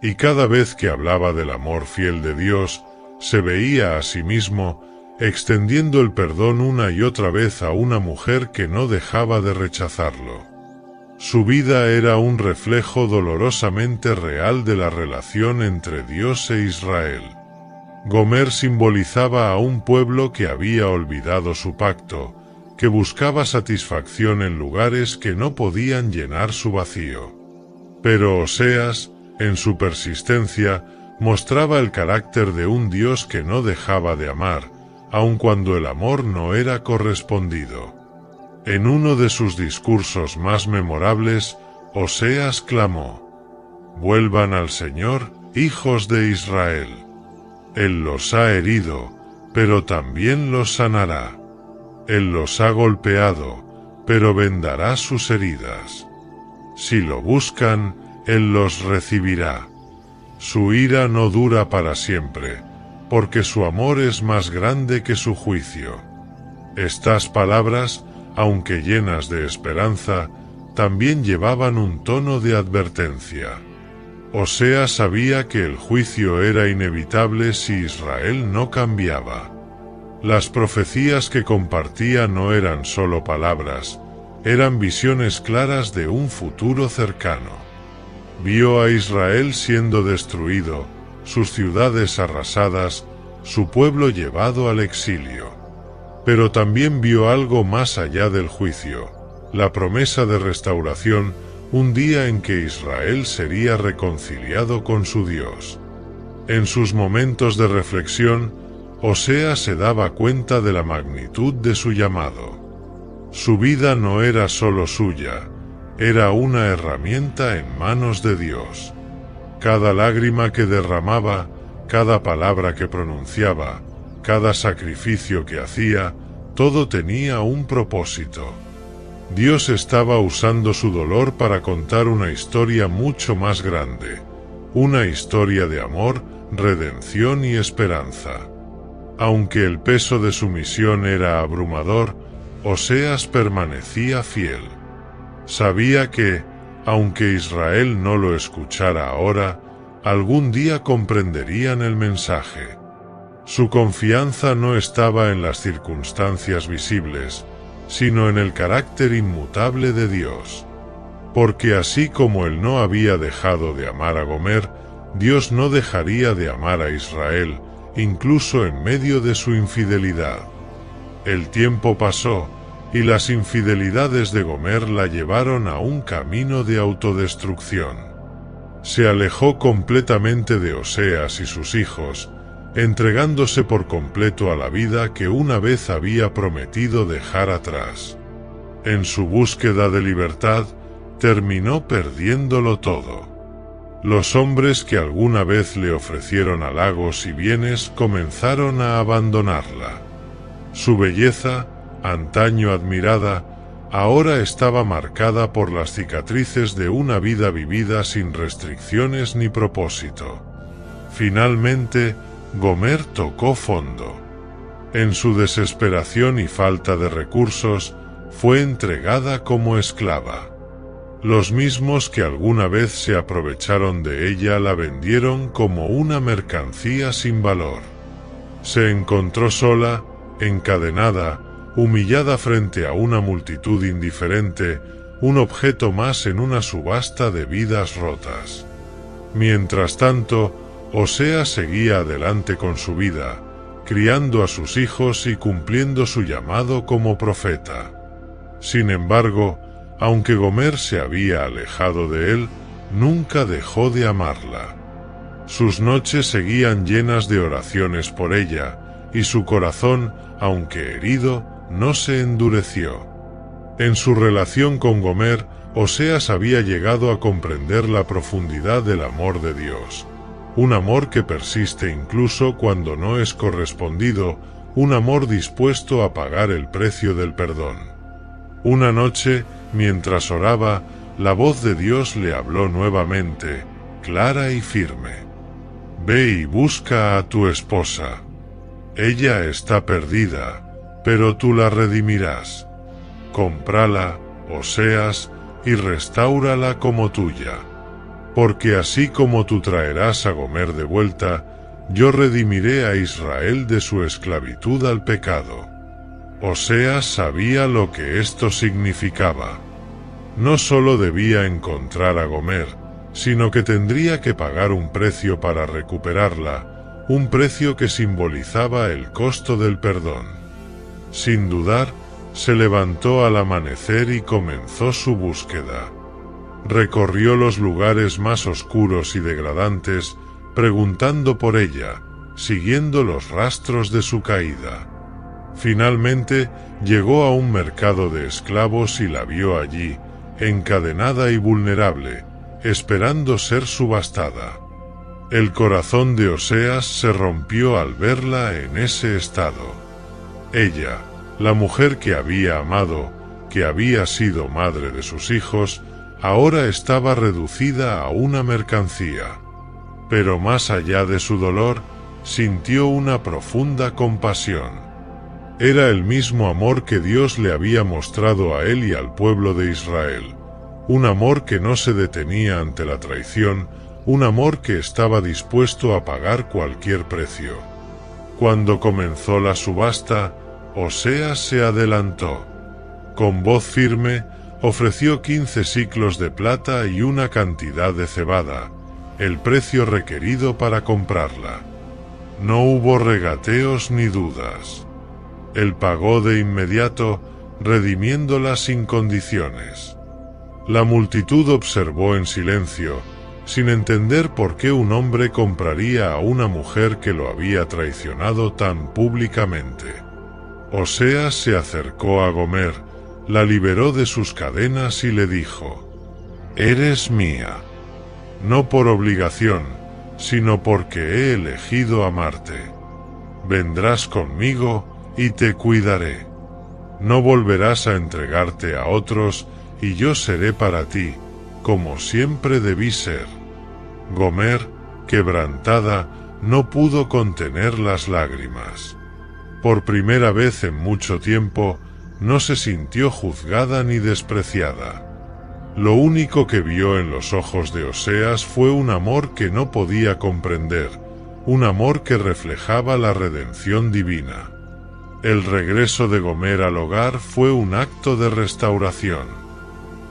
Y cada vez que hablaba del amor fiel de Dios, se veía a sí mismo extendiendo el perdón una y otra vez a una mujer que no dejaba de rechazarlo. Su vida era un reflejo dolorosamente real de la relación entre Dios e Israel. Gomer simbolizaba a un pueblo que había olvidado su pacto, que buscaba satisfacción en lugares que no podían llenar su vacío. Pero Oseas, en su persistencia, mostraba el carácter de un Dios que no dejaba de amar, aun cuando el amor no era correspondido. En uno de sus discursos más memorables, Oseas clamó: «Vuelvan al Señor, hijos de Israel. Él los ha herido, pero también los sanará. Él los ha golpeado, pero vendará sus heridas. Si lo buscan, Él los recibirá. Su ira no dura para siempre, porque su amor es más grande que su juicio». Estas palabras, aunque llenas de esperanza, también llevaban un tono de advertencia. Oseas sabía que el juicio era inevitable si Israel no cambiaba. Las profecías que compartía no eran solo palabras, eran visiones claras de un futuro cercano. Vio a Israel siendo destruido, sus ciudades arrasadas, su pueblo llevado al exilio. Pero también vio algo más allá del juicio, la promesa de restauración, un día en que Israel sería reconciliado con su Dios. En sus momentos de reflexión, Oseas se daba cuenta de la magnitud de su llamado. Su vida no era solo suya, era una herramienta en manos de Dios. Cada lágrima que derramaba, cada palabra que pronunciaba, cada sacrificio que hacía, todo tenía un propósito. Dios estaba usando su dolor para contar una historia mucho más grande, una historia de amor, redención y esperanza. Aunque el peso de su misión era abrumador, Oseas permanecía fiel. Sabía que, aunque Israel no lo escuchara ahora, algún día comprenderían el mensaje. Su confianza no estaba en las circunstancias visibles, sino en el carácter inmutable de Dios. Porque así como él no había dejado de amar a Gomer, Dios no dejaría de amar a Israel, incluso en medio de su infidelidad. El tiempo pasó, y las infidelidades de Gomer la llevaron a un camino de autodestrucción. Se alejó completamente de Oseas y sus hijos, entregándose por completo a la vida que una vez había prometido dejar atrás. En su búsqueda de libertad, terminó perdiéndolo todo. Los hombres que alguna vez le ofrecieron halagos y bienes comenzaron a abandonarla. Su belleza, antaño admirada, ahora estaba marcada por las cicatrices de una vida vivida sin restricciones ni propósito. Finalmente, Gomer tocó fondo. En su desesperación y falta de recursos, fue entregada como esclava. Los mismos que alguna vez se aprovecharon de ella la vendieron como una mercancía sin valor. Se encontró sola, encadenada, humillada frente a una multitud indiferente, un objeto más en una subasta de vidas rotas. Mientras tanto, Oseas seguía adelante con su vida, criando a sus hijos y cumpliendo su llamado como profeta. Sin embargo, aunque Gomer se había alejado de él, nunca dejó de amarla. Sus noches seguían llenas de oraciones por ella, y su corazón, aunque herido, no se endureció. En su relación con Gomer, Oseas había llegado a comprender la profundidad del amor de Dios. Un amor que persiste incluso cuando no es correspondido, un amor dispuesto a pagar el precio del perdón. Una noche, mientras oraba, la voz de Dios le habló nuevamente, clara y firme. Ve y busca a tu esposa. Ella está perdida, pero tú la redimirás. Cómprala, Oseas, y restáurala como tuya. Porque así como tú traerás a Gomer de vuelta, yo redimiré a Israel de su esclavitud al pecado. Oseas sabía lo que esto significaba. No solo debía encontrar a Gomer, sino que tendría que pagar un precio para recuperarla, un precio que simbolizaba el costo del perdón. Sin dudar, se levantó al amanecer y comenzó su búsqueda. Recorrió los lugares más oscuros y degradantes, preguntando por ella, siguiendo los rastros de su caída. Finalmente, llegó a un mercado de esclavos y la vio allí, encadenada y vulnerable, esperando ser subastada. El corazón de Oseas se rompió al verla en ese estado. Ella, la mujer que había amado, que había sido madre de sus hijos, ahora estaba reducida a una mercancía. Pero más allá de su dolor, sintió una profunda compasión. Era el mismo amor que Dios le había mostrado a él y al pueblo de Israel. Un amor que no se detenía ante la traición, un amor que estaba dispuesto a pagar cualquier precio. Cuando comenzó la subasta, Oseas se adelantó. Con voz firme, ofreció 15 siclos de plata y una cantidad de cebada, el precio requerido para comprarla. No hubo regateos ni dudas. Él pagó de inmediato, redimiéndola sin condiciones. La multitud observó en silencio, sin entender por qué un hombre compraría a una mujer que lo había traicionado tan públicamente. Oseas se acercó a Gomer, la liberó de sus cadenas y le dijo: «Eres mía, no por obligación, sino porque he elegido amarte. Vendrás conmigo y te cuidaré». no volverás a entregarte a otros, y yo seré para ti, como siempre debí ser. Gomer, quebrantada, no pudo contener las lágrimas. Por primera vez en mucho tiempo, no se sintió juzgada ni despreciada. Lo único que vio en los ojos de Oseas fue un amor que no podía comprender, un amor que reflejaba la redención divina. El regreso de Gomer al hogar fue un acto de restauración.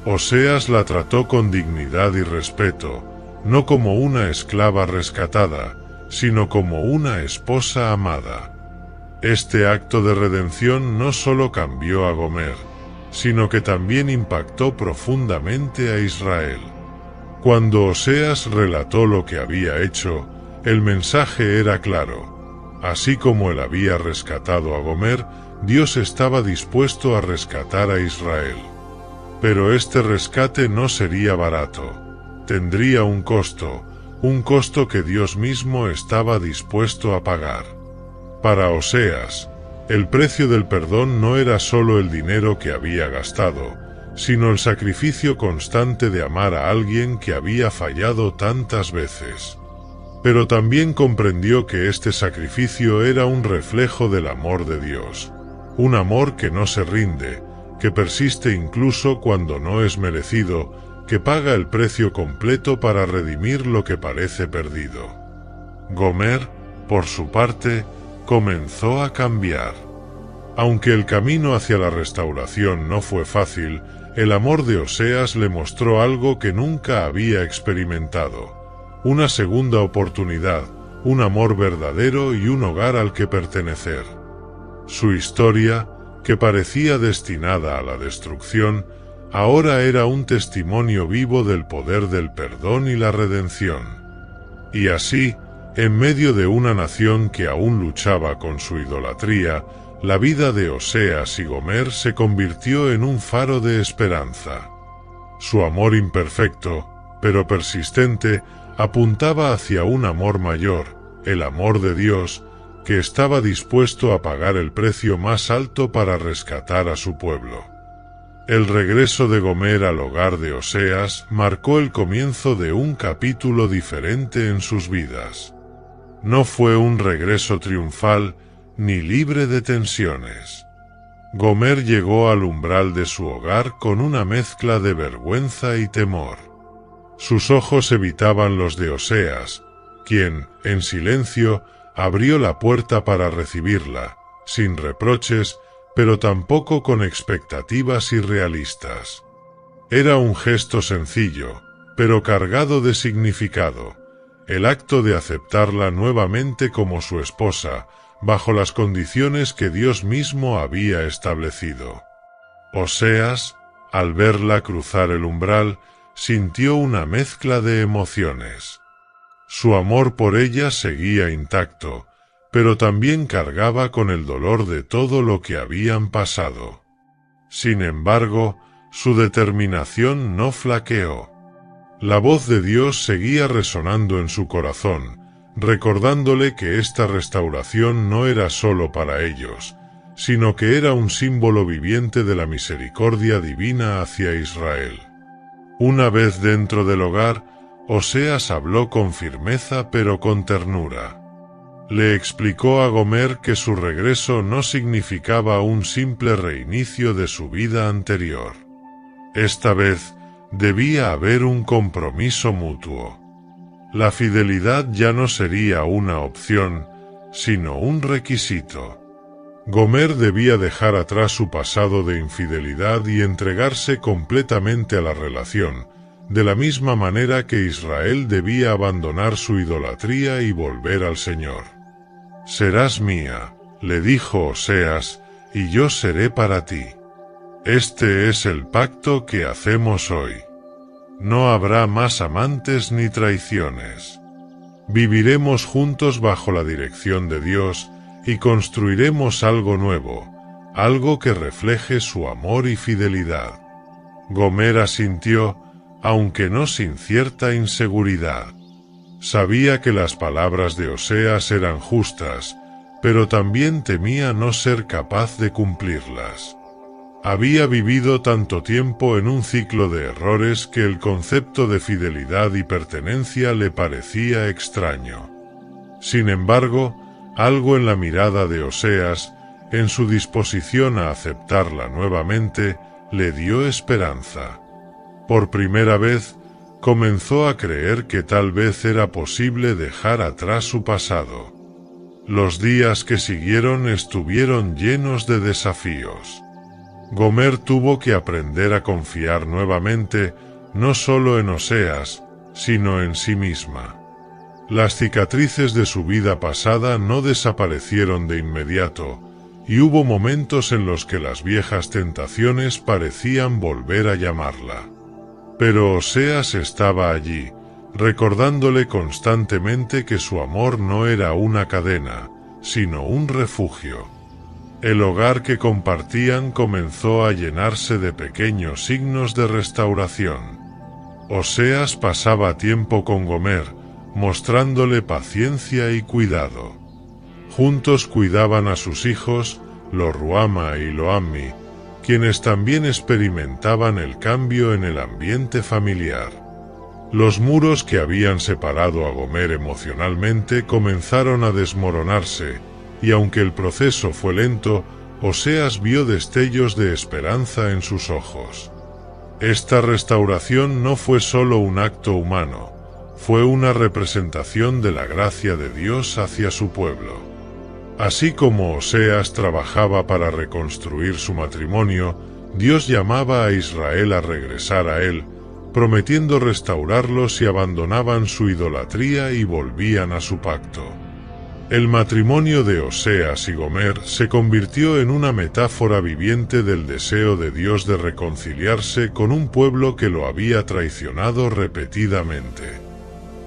Oseas la trató con dignidad y respeto, no como una esclava rescatada, sino como una esposa amada. Este acto de redención no solo cambió a Gomer, sino que también impactó profundamente a Israel. Cuando Oseas relató lo que había hecho, el mensaje era claro. Así como él había rescatado a Gomer, Dios estaba dispuesto a rescatar a Israel. Pero este rescate no sería barato. Tendría un costo que Dios mismo estaba dispuesto a pagar. Para Oseas, el precio del perdón no era solo el dinero que había gastado, sino el sacrificio constante de amar a alguien que había fallado tantas veces. Pero también comprendió que este sacrificio era un reflejo del amor de Dios, un amor que no se rinde, que persiste incluso cuando no es merecido, que paga el precio completo para redimir lo que parece perdido. Gomer, por su parte, comenzó a cambiar. Aunque el camino hacia la restauración no fue fácil, el amor de Oseas le mostró algo que nunca había experimentado. Una segunda oportunidad, un amor verdadero y un hogar al que pertenecer. Su historia, que parecía destinada a la destrucción, ahora era un testimonio vivo del poder del perdón y la redención. Y así, en medio de una nación que aún luchaba con su idolatría, la vida de Oseas y Gomer se convirtió en un faro de esperanza. Su amor imperfecto, pero persistente, apuntaba hacia un amor mayor, el amor de Dios, que estaba dispuesto a pagar el precio más alto para rescatar a su pueblo. El regreso de Gomer al hogar de Oseas marcó el comienzo de un capítulo diferente en sus vidas. No fue un regreso triunfal ni libre de tensiones. Gomer llegó al umbral de su hogar con una mezcla de vergüenza y temor. Sus ojos evitaban los de Oseas, quien, en silencio, abrió la puerta para recibirla, sin reproches, pero tampoco con expectativas irrealistas. Era un gesto sencillo, pero cargado de significado, el acto de aceptarla nuevamente como su esposa, bajo las condiciones que Dios mismo había establecido. Oseas, al verla cruzar el umbral, sintió una mezcla de emociones. Su amor por ella seguía intacto, pero también cargaba con el dolor de todo lo que habían pasado. Sin embargo, su determinación no flaqueó. La voz de Dios seguía resonando en su corazón, recordándole que esta restauración no era solo para ellos, sino que era un símbolo viviente de la misericordia divina hacia Israel. Una vez dentro del hogar, Oseas habló con firmeza pero con ternura. Le explicó a Gomer que su regreso no significaba un simple reinicio de su vida anterior. Esta vez, debía haber un compromiso mutuo. La fidelidad ya no sería una opción, sino un requisito. Gomer debía dejar atrás su pasado de infidelidad y entregarse completamente a la relación, de la misma manera que Israel debía abandonar su idolatría y volver al Señor. «Serás mía», le dijo Oseas, «y yo seré para ti». Este es el pacto que hacemos hoy. No habrá más amantes ni traiciones. Viviremos juntos bajo la dirección de Dios y construiremos algo nuevo, algo que refleje su amor y fidelidad. Gomer asintió, aunque no sin cierta inseguridad. Sabía que las palabras de Oseas eran justas, pero también temía no ser capaz de cumplirlas. Había vivido tanto tiempo en un ciclo de errores que el concepto de fidelidad y pertenencia le parecía extraño. Sin embargo, algo en la mirada de Oseas, en su disposición a aceptarla nuevamente, le dio esperanza. Por primera vez, comenzó a creer que tal vez era posible dejar atrás su pasado. Los días que siguieron estuvieron llenos de desafíos. Gomer tuvo que aprender a confiar nuevamente, no solo en Oseas, sino en sí misma. Las cicatrices de su vida pasada no desaparecieron de inmediato, y hubo momentos en los que las viejas tentaciones parecían volver a llamarla. Pero Oseas estaba allí, recordándole constantemente que su amor no era una cadena, sino un refugio. El hogar que compartían comenzó a llenarse de pequeños signos de restauración. Oseas pasaba tiempo con Gomer, mostrándole paciencia y cuidado. Juntos cuidaban a sus hijos, Lo Ruama y Lo Ammi, quienes también experimentaban el cambio en el ambiente familiar. Los muros que habían separado a Gomer emocionalmente comenzaron a desmoronarse, y aunque el proceso fue lento, Oseas vio destellos de esperanza en sus ojos. Esta restauración no fue solo un acto humano, fue una representación de la gracia de Dios hacia su pueblo. Así como Oseas trabajaba para reconstruir su matrimonio, Dios llamaba a Israel a regresar a él, prometiendo restaurarlos si abandonaban su idolatría y volvían a su pacto. El matrimonio de Oseas y Gomer se convirtió en una metáfora viviente del deseo de Dios de reconciliarse con un pueblo que lo había traicionado repetidamente.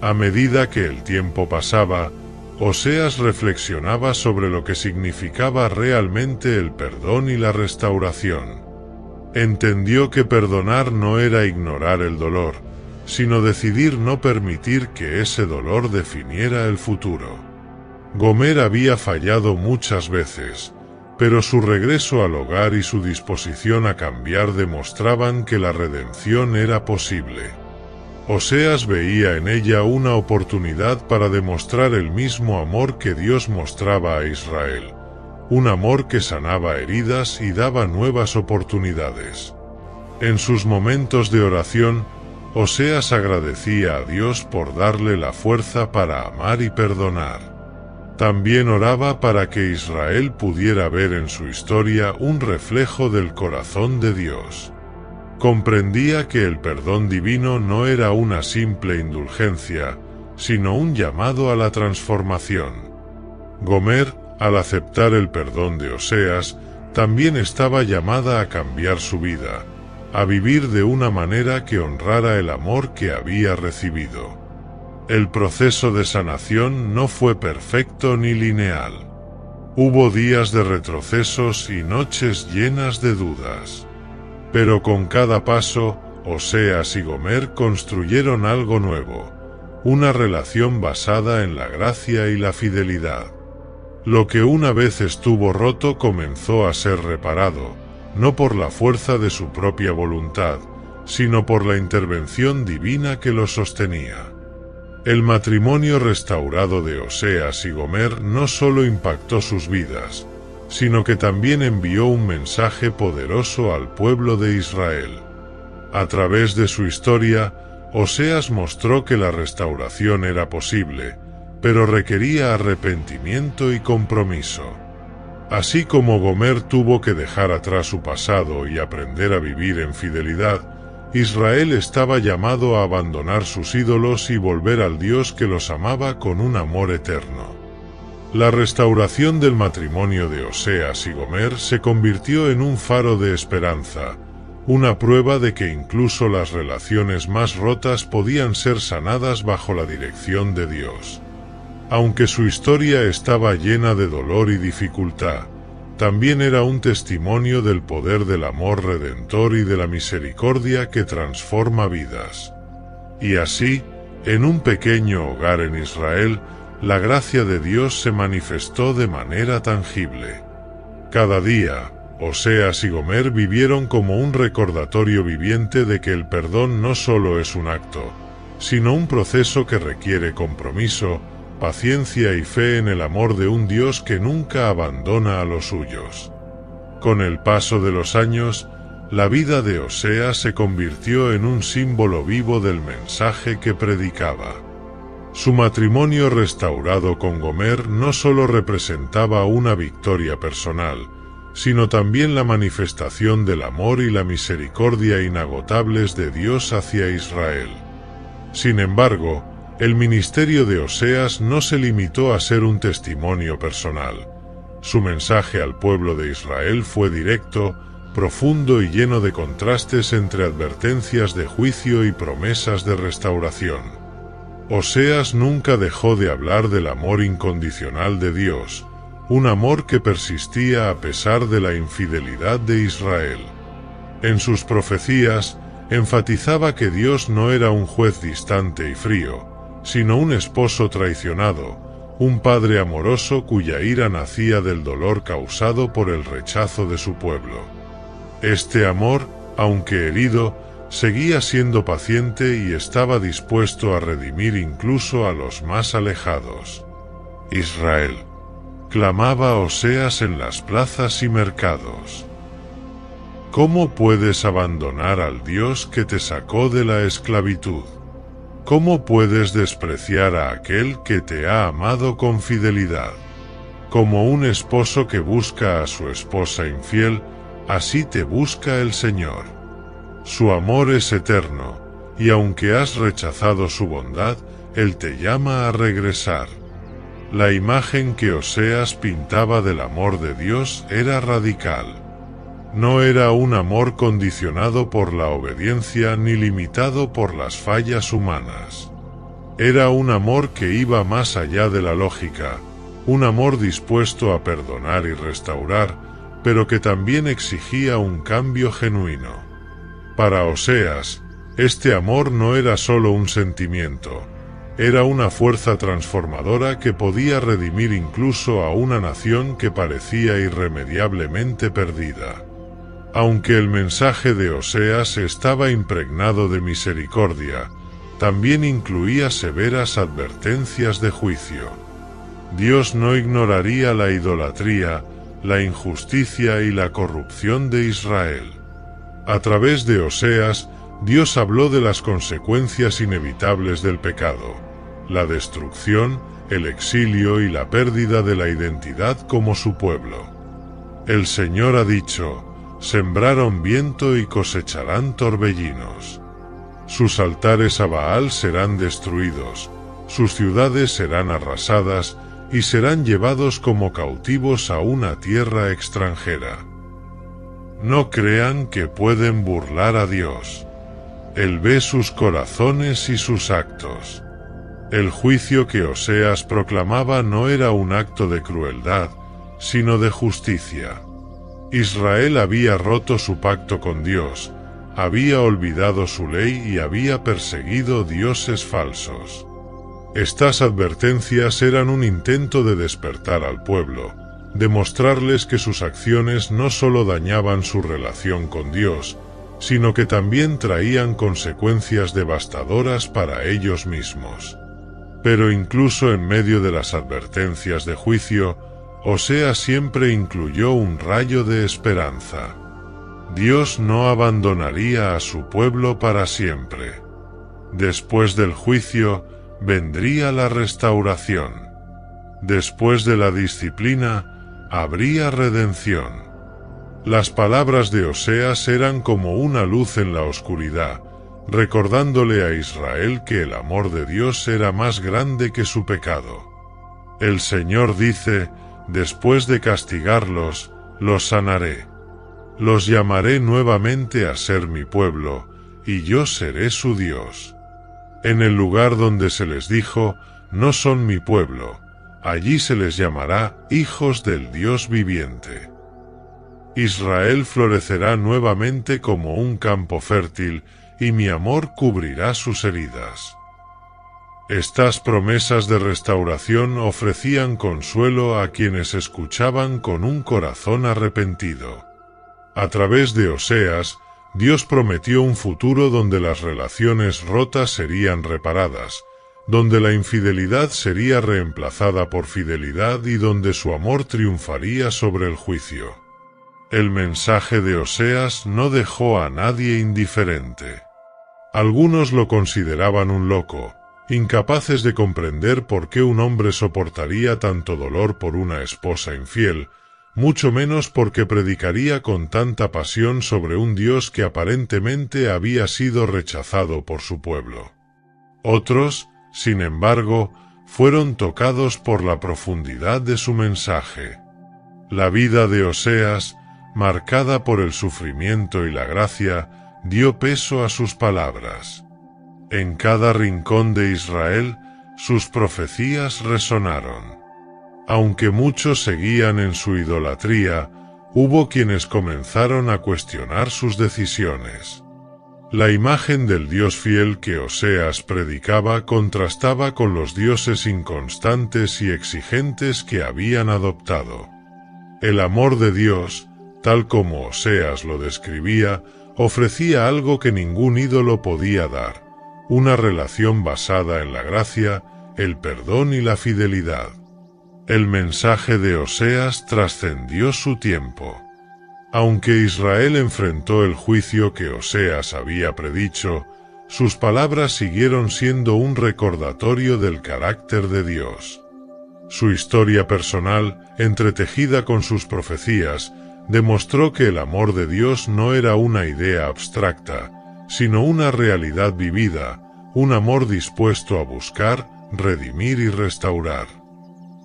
A medida que el tiempo pasaba, Oseas reflexionaba sobre lo que significaba realmente el perdón y la restauración. Entendió que perdonar no era ignorar el dolor, sino decidir no permitir que ese dolor definiera el futuro. Gomer había fallado muchas veces, pero su regreso al hogar y su disposición a cambiar demostraban que la redención era posible. Oseas veía en ella una oportunidad para demostrar el mismo amor que Dios mostraba a Israel, un amor que sanaba heridas y daba nuevas oportunidades. En sus momentos de oración, Oseas agradecía a Dios por darle la fuerza para amar y perdonar. También oraba para que Israel pudiera ver en su historia un reflejo del corazón de Dios. Comprendía que el perdón divino no era una simple indulgencia, sino un llamado a la transformación. Gomer, al aceptar el perdón de Oseas, también estaba llamada a cambiar su vida, a vivir de una manera que honrara el amor que había recibido. El proceso de sanación no fue perfecto ni lineal. Hubo días de retrocesos y noches llenas de dudas. Pero con cada paso, Oseas y Gomer construyeron algo nuevo, una relación basada en la gracia y la fidelidad. Lo que una vez estuvo roto comenzó a ser reparado, no por la fuerza de su propia voluntad, sino por la intervención divina que lo sostenía. El matrimonio restaurado de Oseas y Gomer no solo impactó sus vidas, sino que también envió un mensaje poderoso al pueblo de Israel. A través de su historia, Oseas mostró que la restauración era posible, pero requería arrepentimiento y compromiso. Así como Gomer tuvo que dejar atrás su pasado y aprender a vivir en fidelidad, Israel estaba llamado a abandonar sus ídolos y volver al Dios que los amaba con un amor eterno. La restauración del matrimonio de Oseas y Gomer se convirtió en un faro de esperanza, una prueba de que incluso las relaciones más rotas podían ser sanadas bajo la dirección de Dios. Aunque su historia estaba llena de dolor y dificultad, también era un testimonio del poder del amor redentor y de la misericordia que transforma vidas. Y así, en un pequeño hogar en Israel, la gracia de Dios se manifestó de manera tangible. Cada día, Oseas y Gomer vivieron como un recordatorio viviente de que el perdón no solo es un acto, sino un proceso que requiere compromiso, paciencia y fe en el amor de un Dios que nunca abandona a los suyos. Con el paso de los años, la vida de Oseas se convirtió en un símbolo vivo del mensaje que predicaba. Su matrimonio restaurado con Gomer no solo representaba una victoria personal, sino también la manifestación del amor y la misericordia inagotables de Dios hacia Israel. Sin embargo, el ministerio de Oseas no se limitó a ser un testimonio personal. Su mensaje al pueblo de Israel fue directo, profundo y lleno de contrastes entre advertencias de juicio y promesas de restauración. Oseas nunca dejó de hablar del amor incondicional de Dios, un amor que persistía a pesar de la infidelidad de Israel. En sus profecías, enfatizaba que Dios no era un juez distante y frío, sino un esposo traicionado, un padre amoroso cuya ira nacía del dolor causado por el rechazo de su pueblo. Este amor, aunque herido, seguía siendo paciente y estaba dispuesto a redimir incluso a los más alejados. Israel, clamaba Oseas en las plazas y mercados. ¿Cómo puedes abandonar al Dios que te sacó de la esclavitud? ¿Cómo puedes despreciar a aquel que te ha amado con fidelidad? Como un esposo que busca a su esposa infiel, así te busca el Señor. Su amor es eterno, y aunque has rechazado su bondad, Él te llama a regresar. La imagen que Oseas pintaba del amor de Dios era radical. No era un amor condicionado por la obediencia ni limitado por las fallas humanas. Era un amor que iba más allá de la lógica, un amor dispuesto a perdonar y restaurar, pero que también exigía un cambio genuino. Para Oseas, este amor no era solo un sentimiento, era una fuerza transformadora que podía redimir incluso a una nación que parecía irremediablemente perdida. Aunque el mensaje de Oseas estaba impregnado de misericordia, también incluía severas advertencias de juicio. Dios no ignoraría la idolatría, la injusticia y la corrupción de Israel. A través de Oseas, Dios habló de las consecuencias inevitables del pecado, la destrucción, el exilio y la pérdida de la identidad como su pueblo. El Señor ha dicho: sembraron viento y cosecharán torbellinos. Sus altares a Baal serán destruidos, sus ciudades serán arrasadas y serán llevados como cautivos a una tierra extranjera. No crean que pueden burlar a Dios. Él ve sus corazones y sus actos. El juicio que Oseas proclamaba no era un acto de crueldad, sino de justicia. Israel había roto su pacto con Dios, había olvidado su ley y había perseguido dioses falsos. Estas advertencias eran un intento de despertar al pueblo, de mostrarles que sus acciones no solo dañaban su relación con Dios, sino que también traían consecuencias devastadoras para ellos mismos. Pero incluso en medio de las advertencias de juicio, Oseas siempre incluyó un rayo de esperanza. Dios no abandonaría a su pueblo para siempre. Después del juicio, vendría la restauración. Después de la disciplina, habría redención. Las palabras de Oseas eran como una luz en la oscuridad, recordándole a Israel que el amor de Dios era más grande que su pecado. El Señor dice: después de castigarlos, los sanaré. Los llamaré nuevamente a ser mi pueblo, y yo seré su Dios. En el lugar donde se les dijo: no son mi pueblo, allí se les llamará hijos del Dios viviente. Israel florecerá nuevamente como un campo fértil, y mi amor cubrirá sus heridas. Estas promesas de restauración ofrecían consuelo a quienes escuchaban con un corazón arrepentido. A través de Oseas, Dios prometió un futuro donde las relaciones rotas serían reparadas, donde la infidelidad sería reemplazada por fidelidad y donde su amor triunfaría sobre el juicio. El mensaje de Oseas no dejó a nadie indiferente. Algunos lo consideraban un loco, incapaces de comprender por qué un hombre soportaría tanto dolor por una esposa infiel, mucho menos porque predicaría con tanta pasión sobre un Dios que aparentemente había sido rechazado por su pueblo. Otros, sin embargo, fueron tocados por la profundidad de su mensaje. La vida de Oseas, marcada por el sufrimiento y la gracia, dio peso a sus palabras. En cada rincón de Israel, sus profecías resonaron. Aunque muchos seguían en su idolatría, hubo quienes comenzaron a cuestionar sus decisiones. La imagen del Dios fiel que Oseas predicaba contrastaba con los dioses inconstantes y exigentes que habían adoptado. El amor de Dios, tal como Oseas lo describía, ofrecía algo que ningún ídolo podía dar, una relación basada en la gracia, el perdón y la fidelidad. El mensaje de Oseas trascendió su tiempo. Aunque Israel enfrentó el juicio que Oseas había predicho, sus palabras siguieron siendo un recordatorio del carácter de Dios. Su historia personal, entretejida con sus profecías, demostró que el amor de Dios no era una idea abstracta, sino una realidad vivida, un amor dispuesto a buscar, redimir y restaurar.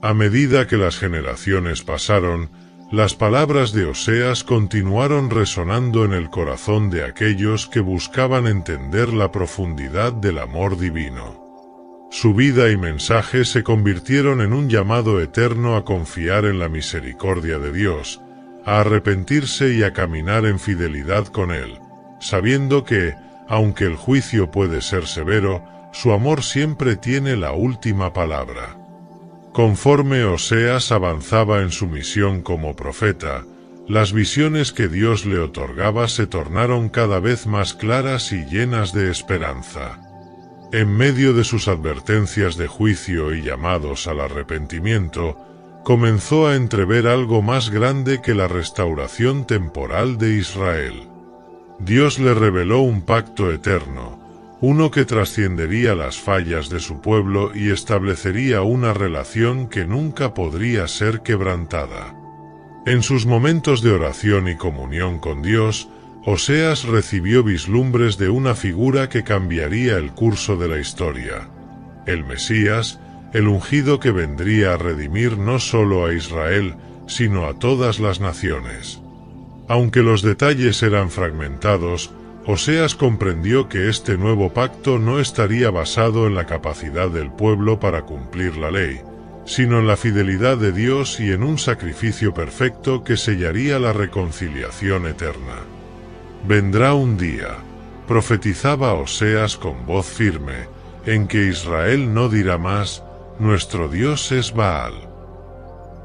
A medida que las generaciones pasaron, las palabras de Oseas continuaron resonando en el corazón de aquellos que buscaban entender la profundidad del amor divino. Su vida y mensaje se convirtieron en un llamado eterno a confiar en la misericordia de Dios, a arrepentirse y a caminar en fidelidad con Él, sabiendo que, aunque el juicio puede ser severo, su amor siempre tiene la última palabra. Conforme Oseas avanzaba en su misión como profeta, las visiones que Dios le otorgaba se tornaron cada vez más claras y llenas de esperanza. En medio de sus advertencias de juicio y llamados al arrepentimiento, comenzó a entrever algo más grande que la restauración temporal de Israel. Dios le reveló un pacto eterno, uno que trascendería las fallas de su pueblo y establecería una relación que nunca podría ser quebrantada. En sus momentos de oración y comunión con Dios, Oseas recibió vislumbres de una figura que cambiaría el curso de la historia. El Mesías, el ungido que vendría a redimir no solo a Israel, sino a todas las naciones. Aunque los detalles eran fragmentados, Oseas comprendió que este nuevo pacto no estaría basado en la capacidad del pueblo para cumplir la ley, sino en la fidelidad de Dios y en un sacrificio perfecto que sellaría la reconciliación eterna. Vendrá un día, profetizaba Oseas con voz firme, en que Israel no dirá más, nuestro Dios es Baal.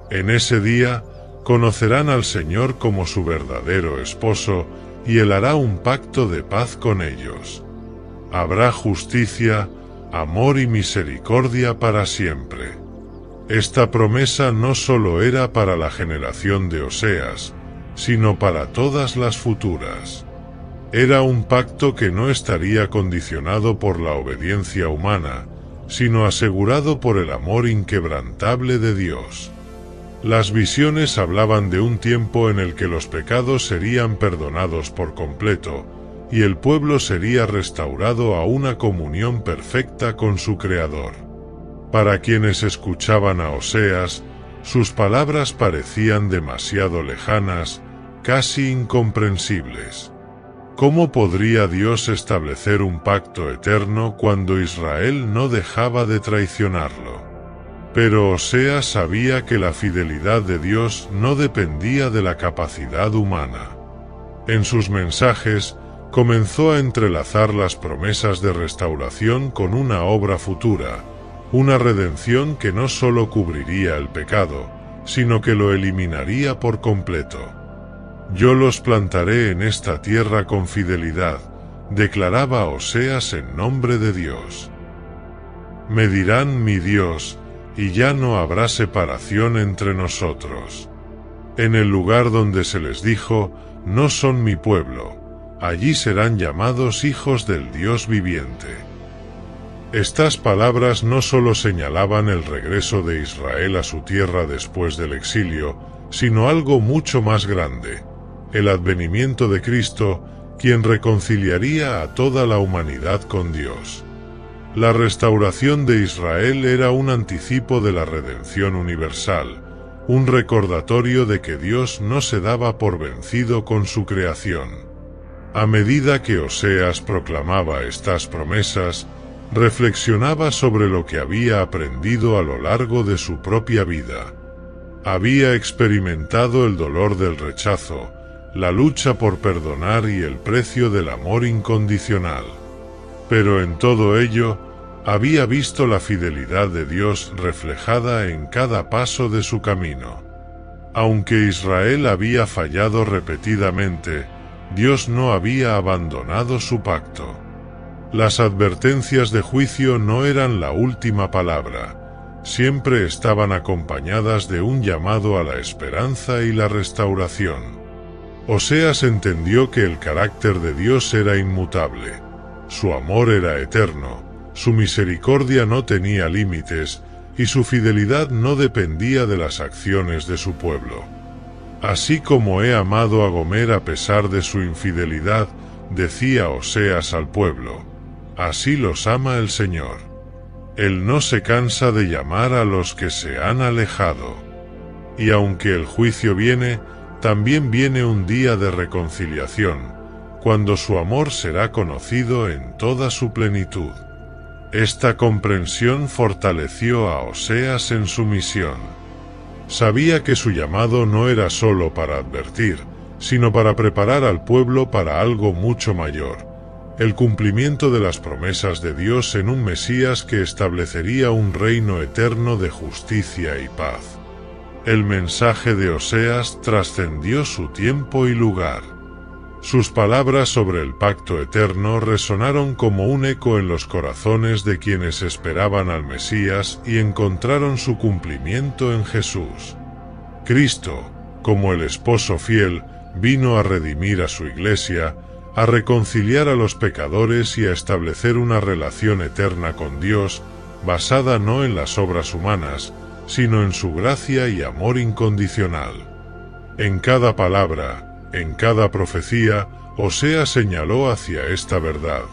En ese día, conocerán al Señor como su verdadero esposo, y Él hará un pacto de paz con ellos. Habrá justicia, amor y misericordia para siempre. Esta promesa no solo era para la generación de Oseas, sino para todas las futuras. Era un pacto que no estaría condicionado por la obediencia humana, sino asegurado por el amor inquebrantable de Dios. Las visiones hablaban de un tiempo en el que los pecados serían perdonados por completo, y el pueblo sería restaurado a una comunión perfecta con su Creador. Para quienes escuchaban a Oseas, sus palabras parecían demasiado lejanas, casi incomprensibles. ¿Cómo podría Dios establecer un pacto eterno cuando Israel no dejaba de traicionarlo? Pero Oseas sabía que la fidelidad de Dios no dependía de la capacidad humana. En sus mensajes, comenzó a entrelazar las promesas de restauración con una obra futura, una redención que no solo cubriría el pecado, sino que lo eliminaría por completo. Yo los plantaré en esta tierra con fidelidad, declaraba Oseas en nombre de Dios. Me dirán mi Dios, y ya no habrá separación entre nosotros. En el lugar donde se les dijo, no son mi pueblo, allí serán llamados hijos del Dios viviente. Estas palabras no solo señalaban el regreso de Israel a su tierra después del exilio, sino algo mucho más grande, el advenimiento de Cristo, quien reconciliaría a toda la humanidad con Dios. La restauración de Israel era un anticipo de la redención universal, un recordatorio de que Dios no se daba por vencido con su creación. A medida que Oseas proclamaba estas promesas, reflexionaba sobre lo que había aprendido a lo largo de su propia vida. Había experimentado el dolor del rechazo, la lucha por perdonar y el precio del amor incondicional. Pero en todo ello, había visto la fidelidad de Dios reflejada en cada paso de su camino. Aunque Israel había fallado repetidamente, Dios no había abandonado su pacto. Las advertencias de juicio no eran la última palabra, siempre estaban acompañadas de un llamado a la esperanza y la restauración. Oseas entendió que el carácter de Dios era inmutable, su amor era eterno, su misericordia no tenía límites y su fidelidad no dependía de las acciones de su pueblo. Así como he amado a Gomer a pesar de su infidelidad, decía Oseas al pueblo, así los ama el Señor. Él no se cansa de llamar a los que se han alejado. Y aunque el juicio viene, también viene un día de reconciliación, cuando su amor será conocido en toda su plenitud. Esta comprensión fortaleció a Oseas en su misión. Sabía que su llamado no era solo para advertir, sino para preparar al pueblo para algo mucho mayor, el cumplimiento de las promesas de Dios en un Mesías que establecería un reino eterno de justicia y paz. El mensaje de Oseas trascendió su tiempo y lugar. Sus palabras sobre el pacto eterno resonaron como un eco en los corazones de quienes esperaban al Mesías y encontraron su cumplimiento en Jesús. Cristo, como el esposo fiel, vino a redimir a su iglesia, a reconciliar a los pecadores y a establecer una relación eterna con Dios, basada no en las obras humanas, sino en su gracia y amor incondicional. En cada palabra, en cada profecía, Oseas señaló hacia esta verdad,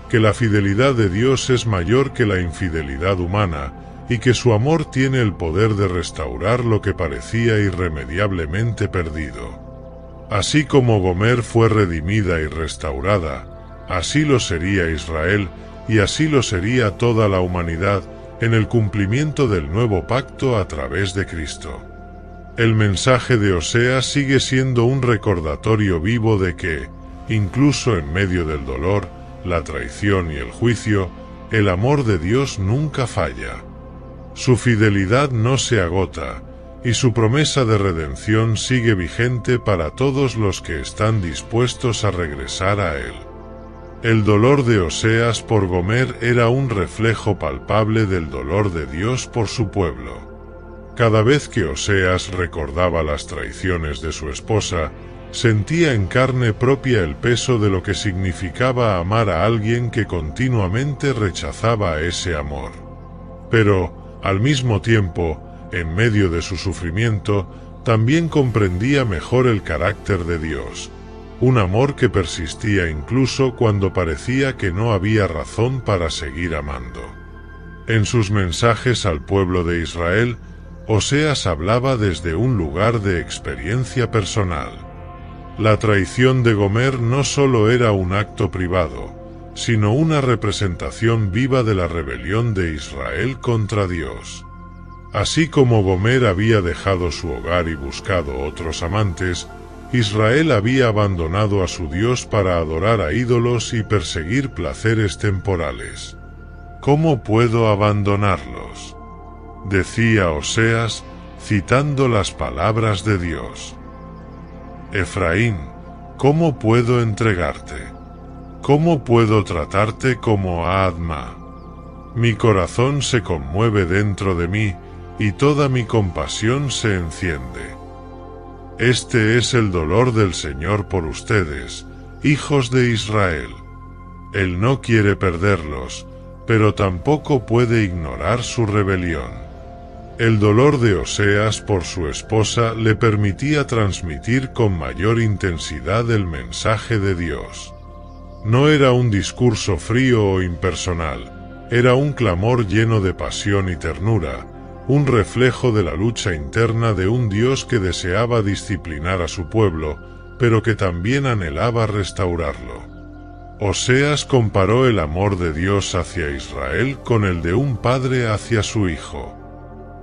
que la fidelidad de Dios es mayor que la infidelidad humana, y que su amor tiene el poder de restaurar lo que parecía irremediablemente perdido. Así como Gomer fue redimida y restaurada, así lo sería Israel y así lo sería toda la humanidad en el cumplimiento del nuevo pacto a través de Cristo. El mensaje de Oseas sigue siendo un recordatorio vivo de que, incluso en medio del dolor, la traición y el juicio, el amor de Dios nunca falla. Su fidelidad no se agota, y su promesa de redención sigue vigente para todos los que están dispuestos a regresar a Él. El dolor de Oseas por Gomer era un reflejo palpable del dolor de Dios por su pueblo. Cada vez que Oseas recordaba las traiciones de su esposa, sentía en carne propia el peso de lo que significaba amar a alguien que continuamente rechazaba ese amor. Pero, al mismo tiempo, en medio de su sufrimiento, también comprendía mejor el carácter de Dios, un amor que persistía incluso cuando parecía que no había razón para seguir amando. En sus mensajes al pueblo de Israel, Oseas hablaba desde un lugar de experiencia personal. La traición de Gomer no solo era un acto privado, sino una representación viva de la rebelión de Israel contra Dios. Así como Gomer había dejado su hogar y buscado otros amantes, Israel había abandonado a su Dios para adorar a ídolos y perseguir placeres temporales. ¿Cómo puedo abandonarlos?, decía Oseas, citando las palabras de Dios. Efraín, ¿cómo puedo entregarte? ¿Cómo puedo tratarte como a Adma? Mi corazón se conmueve dentro de mí, y toda mi compasión se enciende. Este es el dolor del Señor por ustedes, hijos de Israel. Él no quiere perderlos, pero tampoco puede ignorar su rebelión. El dolor de Oseas por su esposa le permitía transmitir con mayor intensidad el mensaje de Dios. No era un discurso frío o impersonal, era un clamor lleno de pasión y ternura, un reflejo de la lucha interna de un Dios que deseaba disciplinar a su pueblo, pero que también anhelaba restaurarlo. Oseas comparó el amor de Dios hacia Israel con el de un padre hacia su hijo.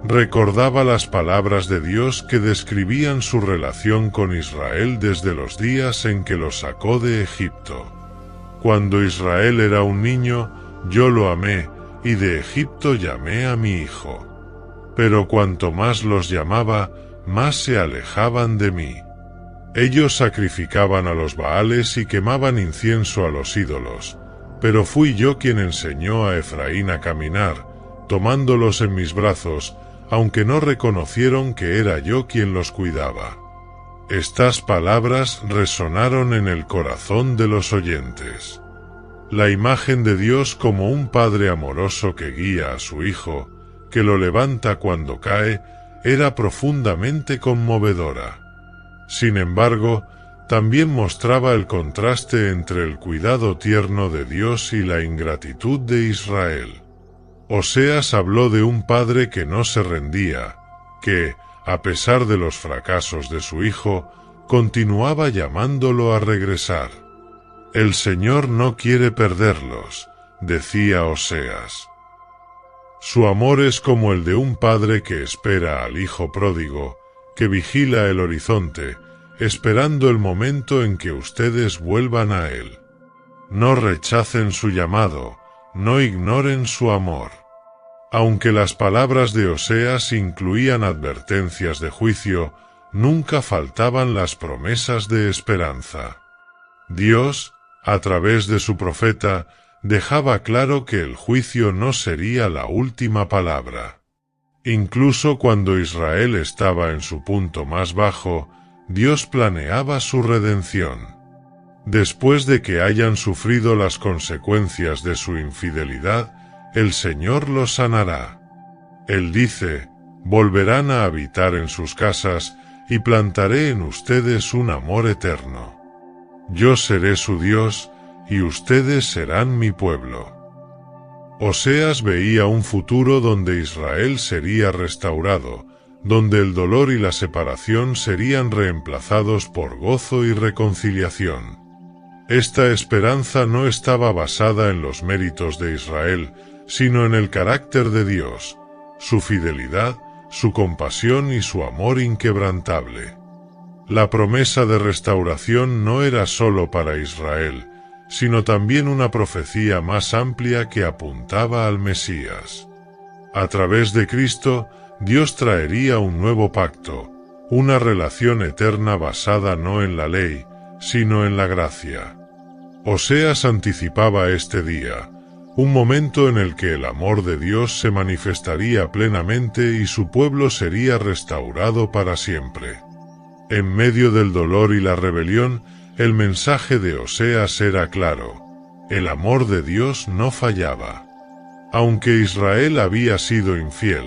Recordaba las palabras de Dios que describían su relación con Israel desde los días en que lo sacó de Egipto. Cuando Israel era un niño, yo lo amé, y de Egipto llamé a mi hijo. Pero cuanto más los llamaba, más se alejaban de mí. Ellos sacrificaban a los Baales y quemaban incienso a los ídolos, pero fui yo quien enseñó a Efraín a caminar, tomándolos en mis brazos, aunque no reconocieron que era yo quien los cuidaba. Estas palabras resonaron en el corazón de los oyentes. La imagen de Dios como un padre amoroso que guía a su hijo, que lo levanta cuando cae, era profundamente conmovedora. Sin embargo, también mostraba el contraste entre el cuidado tierno de Dios y la ingratitud de Israel. Oseas habló de un padre que no se rendía, que, a pesar de los fracasos de su hijo, continuaba llamándolo a regresar. El Señor no quiere perderlos, decía Oseas. Su amor es como el de un padre que espera al hijo pródigo, que vigila el horizonte, esperando el momento en que ustedes vuelvan a él. No rechacen su llamado, no ignoren su amor. Aunque las palabras de Oseas incluían advertencias de juicio, nunca faltaban las promesas de esperanza. Dios, a través de su profeta, dejaba claro que el juicio no sería la última palabra. Incluso cuando Israel estaba en su punto más bajo, Dios planeaba su redención. Después de que hayan sufrido las consecuencias de su infidelidad, el Señor los sanará. Él dice, volverán a habitar en sus casas y plantaré en ustedes un amor eterno. Yo seré su Dios y ustedes serán mi pueblo. Oseas veía un futuro donde Israel sería restaurado, donde el dolor y la separación serían reemplazados por gozo y reconciliación. Esta esperanza no estaba basada en los méritos de Israel, sino en el carácter de Dios, su fidelidad, su compasión y su amor inquebrantable. La promesa de restauración no era sólo para Israel, sino también una profecía más amplia que apuntaba al Mesías. A través de Cristo, Dios traería un nuevo pacto, una relación eterna basada no en la ley, sino en la gracia. Oseas anticipaba este día, un momento en el que el amor de Dios se manifestaría plenamente y su pueblo sería restaurado para siempre. En medio del dolor y la rebelión, el mensaje de Oseas era claro: el amor de Dios no fallaba. Aunque Israel había sido infiel,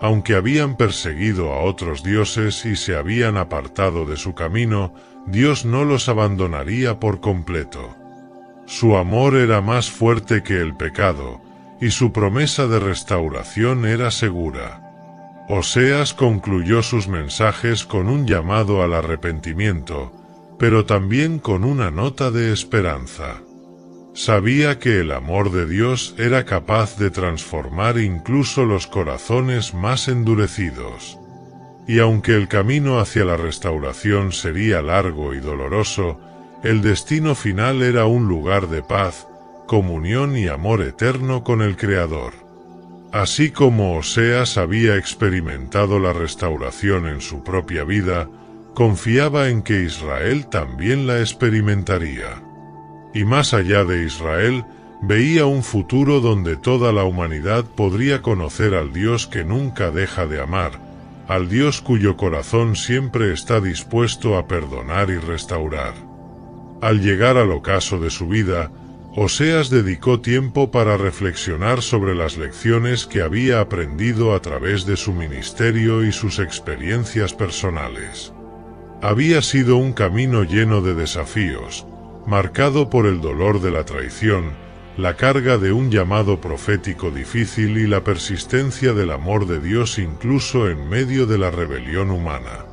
aunque habían perseguido a otros dioses y se habían apartado de su camino, Dios no los abandonaría por completo. Su amor era más fuerte que el pecado, y su promesa de restauración era segura. Oseas concluyó sus mensajes con un llamado al arrepentimiento, pero también con una nota de esperanza. Sabía que el amor de Dios era capaz de transformar incluso los corazones más endurecidos. Y aunque el camino hacia la restauración sería largo y doloroso, el destino final era un lugar de paz, comunión y amor eterno con el Creador. Así como Oseas había experimentado la restauración en su propia vida, confiaba en que Israel también la experimentaría. Y más allá de Israel, veía un futuro donde toda la humanidad podría conocer al Dios que nunca deja de amar, al Dios cuyo corazón siempre está dispuesto a perdonar y restaurar. Al llegar al ocaso de su vida, Oseas dedicó tiempo para reflexionar sobre las lecciones que había aprendido a través de su ministerio y sus experiencias personales. Había sido un camino lleno de desafíos, marcado por el dolor de la traición, la carga de un llamado profético difícil y la persistencia del amor de Dios incluso en medio de la rebelión humana.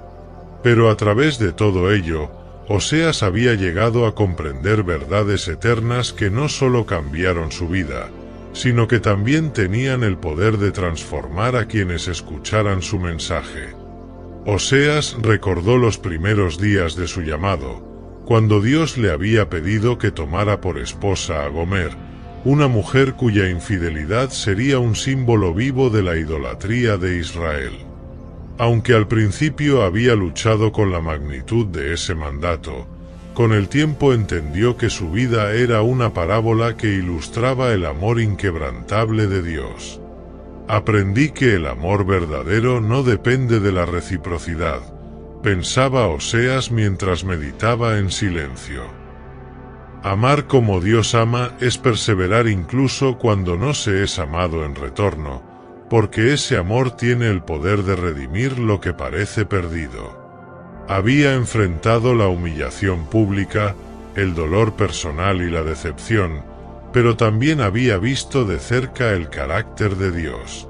Pero a través de todo ello, Oseas había llegado a comprender verdades eternas que no solo cambiaron su vida, sino que también tenían el poder de transformar a quienes escucharan su mensaje. Oseas recordó los primeros días de su llamado, cuando Dios le había pedido que tomara por esposa a Gomer, una mujer cuya infidelidad sería un símbolo vivo de la idolatría de Israel. Aunque al principio había luchado con la magnitud de ese mandato, con el tiempo entendió que su vida era una parábola que ilustraba el amor inquebrantable de Dios. Aprendí que el amor verdadero no depende de la reciprocidad, pensaba Oseas mientras meditaba en silencio. Amar como Dios ama es perseverar incluso cuando no se es amado en retorno, porque ese amor tiene el poder de redimir lo que parece perdido. Había enfrentado la humillación pública, el dolor personal y la decepción, pero también había visto de cerca el carácter de Dios.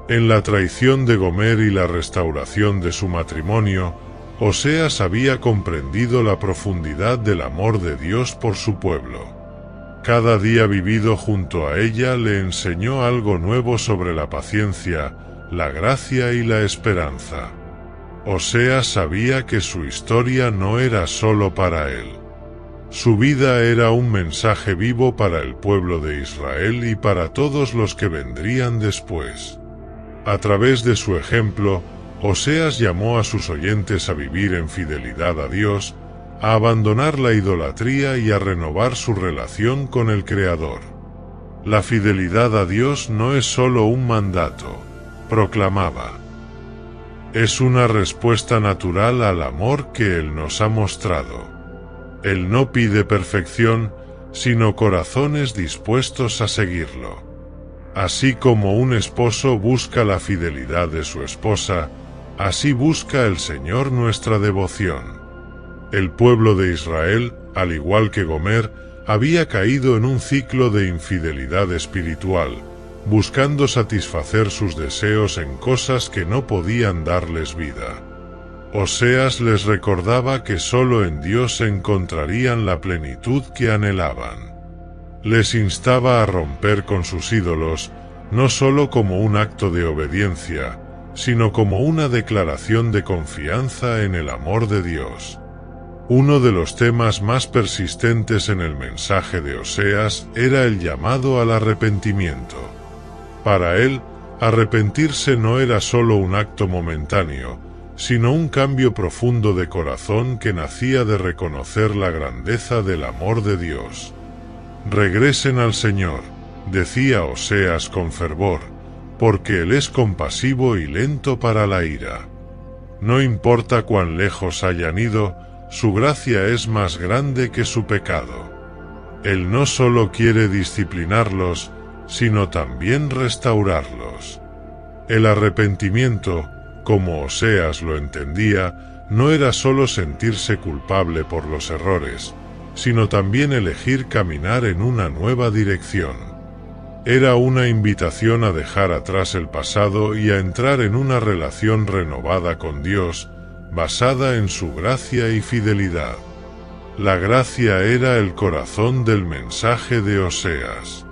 En la traición de Gomer y la restauración de su matrimonio, Oseas había comprendido la profundidad del amor de Dios por su pueblo. Cada día vivido junto a ella le enseñó algo nuevo sobre la paciencia, la gracia y la esperanza. Oseas sabía que su historia no era solo para él. Su vida era un mensaje vivo para el pueblo de Israel y para todos los que vendrían después. A través de su ejemplo, Oseas llamó a sus oyentes a vivir en fidelidad a Dios, a abandonar la idolatría y a renovar su relación con el Creador. La fidelidad a Dios no es solo un mandato, proclamaba. Es una respuesta natural al amor que Él nos ha mostrado. Él no pide perfección, sino corazones dispuestos a seguirlo. Así como un esposo busca la fidelidad de su esposa, así busca el Señor nuestra devoción. El pueblo de Israel, al igual que Gomer, había caído en un ciclo de infidelidad espiritual, buscando satisfacer sus deseos en cosas que no podían darles vida. Oseas les recordaba que solo en Dios encontrarían la plenitud que anhelaban. Les instaba a romper con sus ídolos, no solo como un acto de obediencia, sino como una declaración de confianza en el amor de Dios. Uno de los temas más persistentes en el mensaje de Oseas era el llamado al arrepentimiento. Para él, arrepentirse no era solo un acto momentáneo, sino un cambio profundo de corazón que nacía de reconocer la grandeza del amor de Dios. Regresen al Señor, decía Oseas con fervor, porque Él es compasivo y lento para la ira. No importa cuán lejos hayan ido, su gracia es más grande que su pecado. Él no solo quiere disciplinarlos, sino también restaurarlos. El arrepentimiento, como Oseas lo entendía, no era solo sentirse culpable por los errores, sino también elegir caminar en una nueva dirección. Era una invitación a dejar atrás el pasado y a entrar en una relación renovada con Dios, basada en su gracia y fidelidad. La gracia era el corazón del mensaje de Oseas.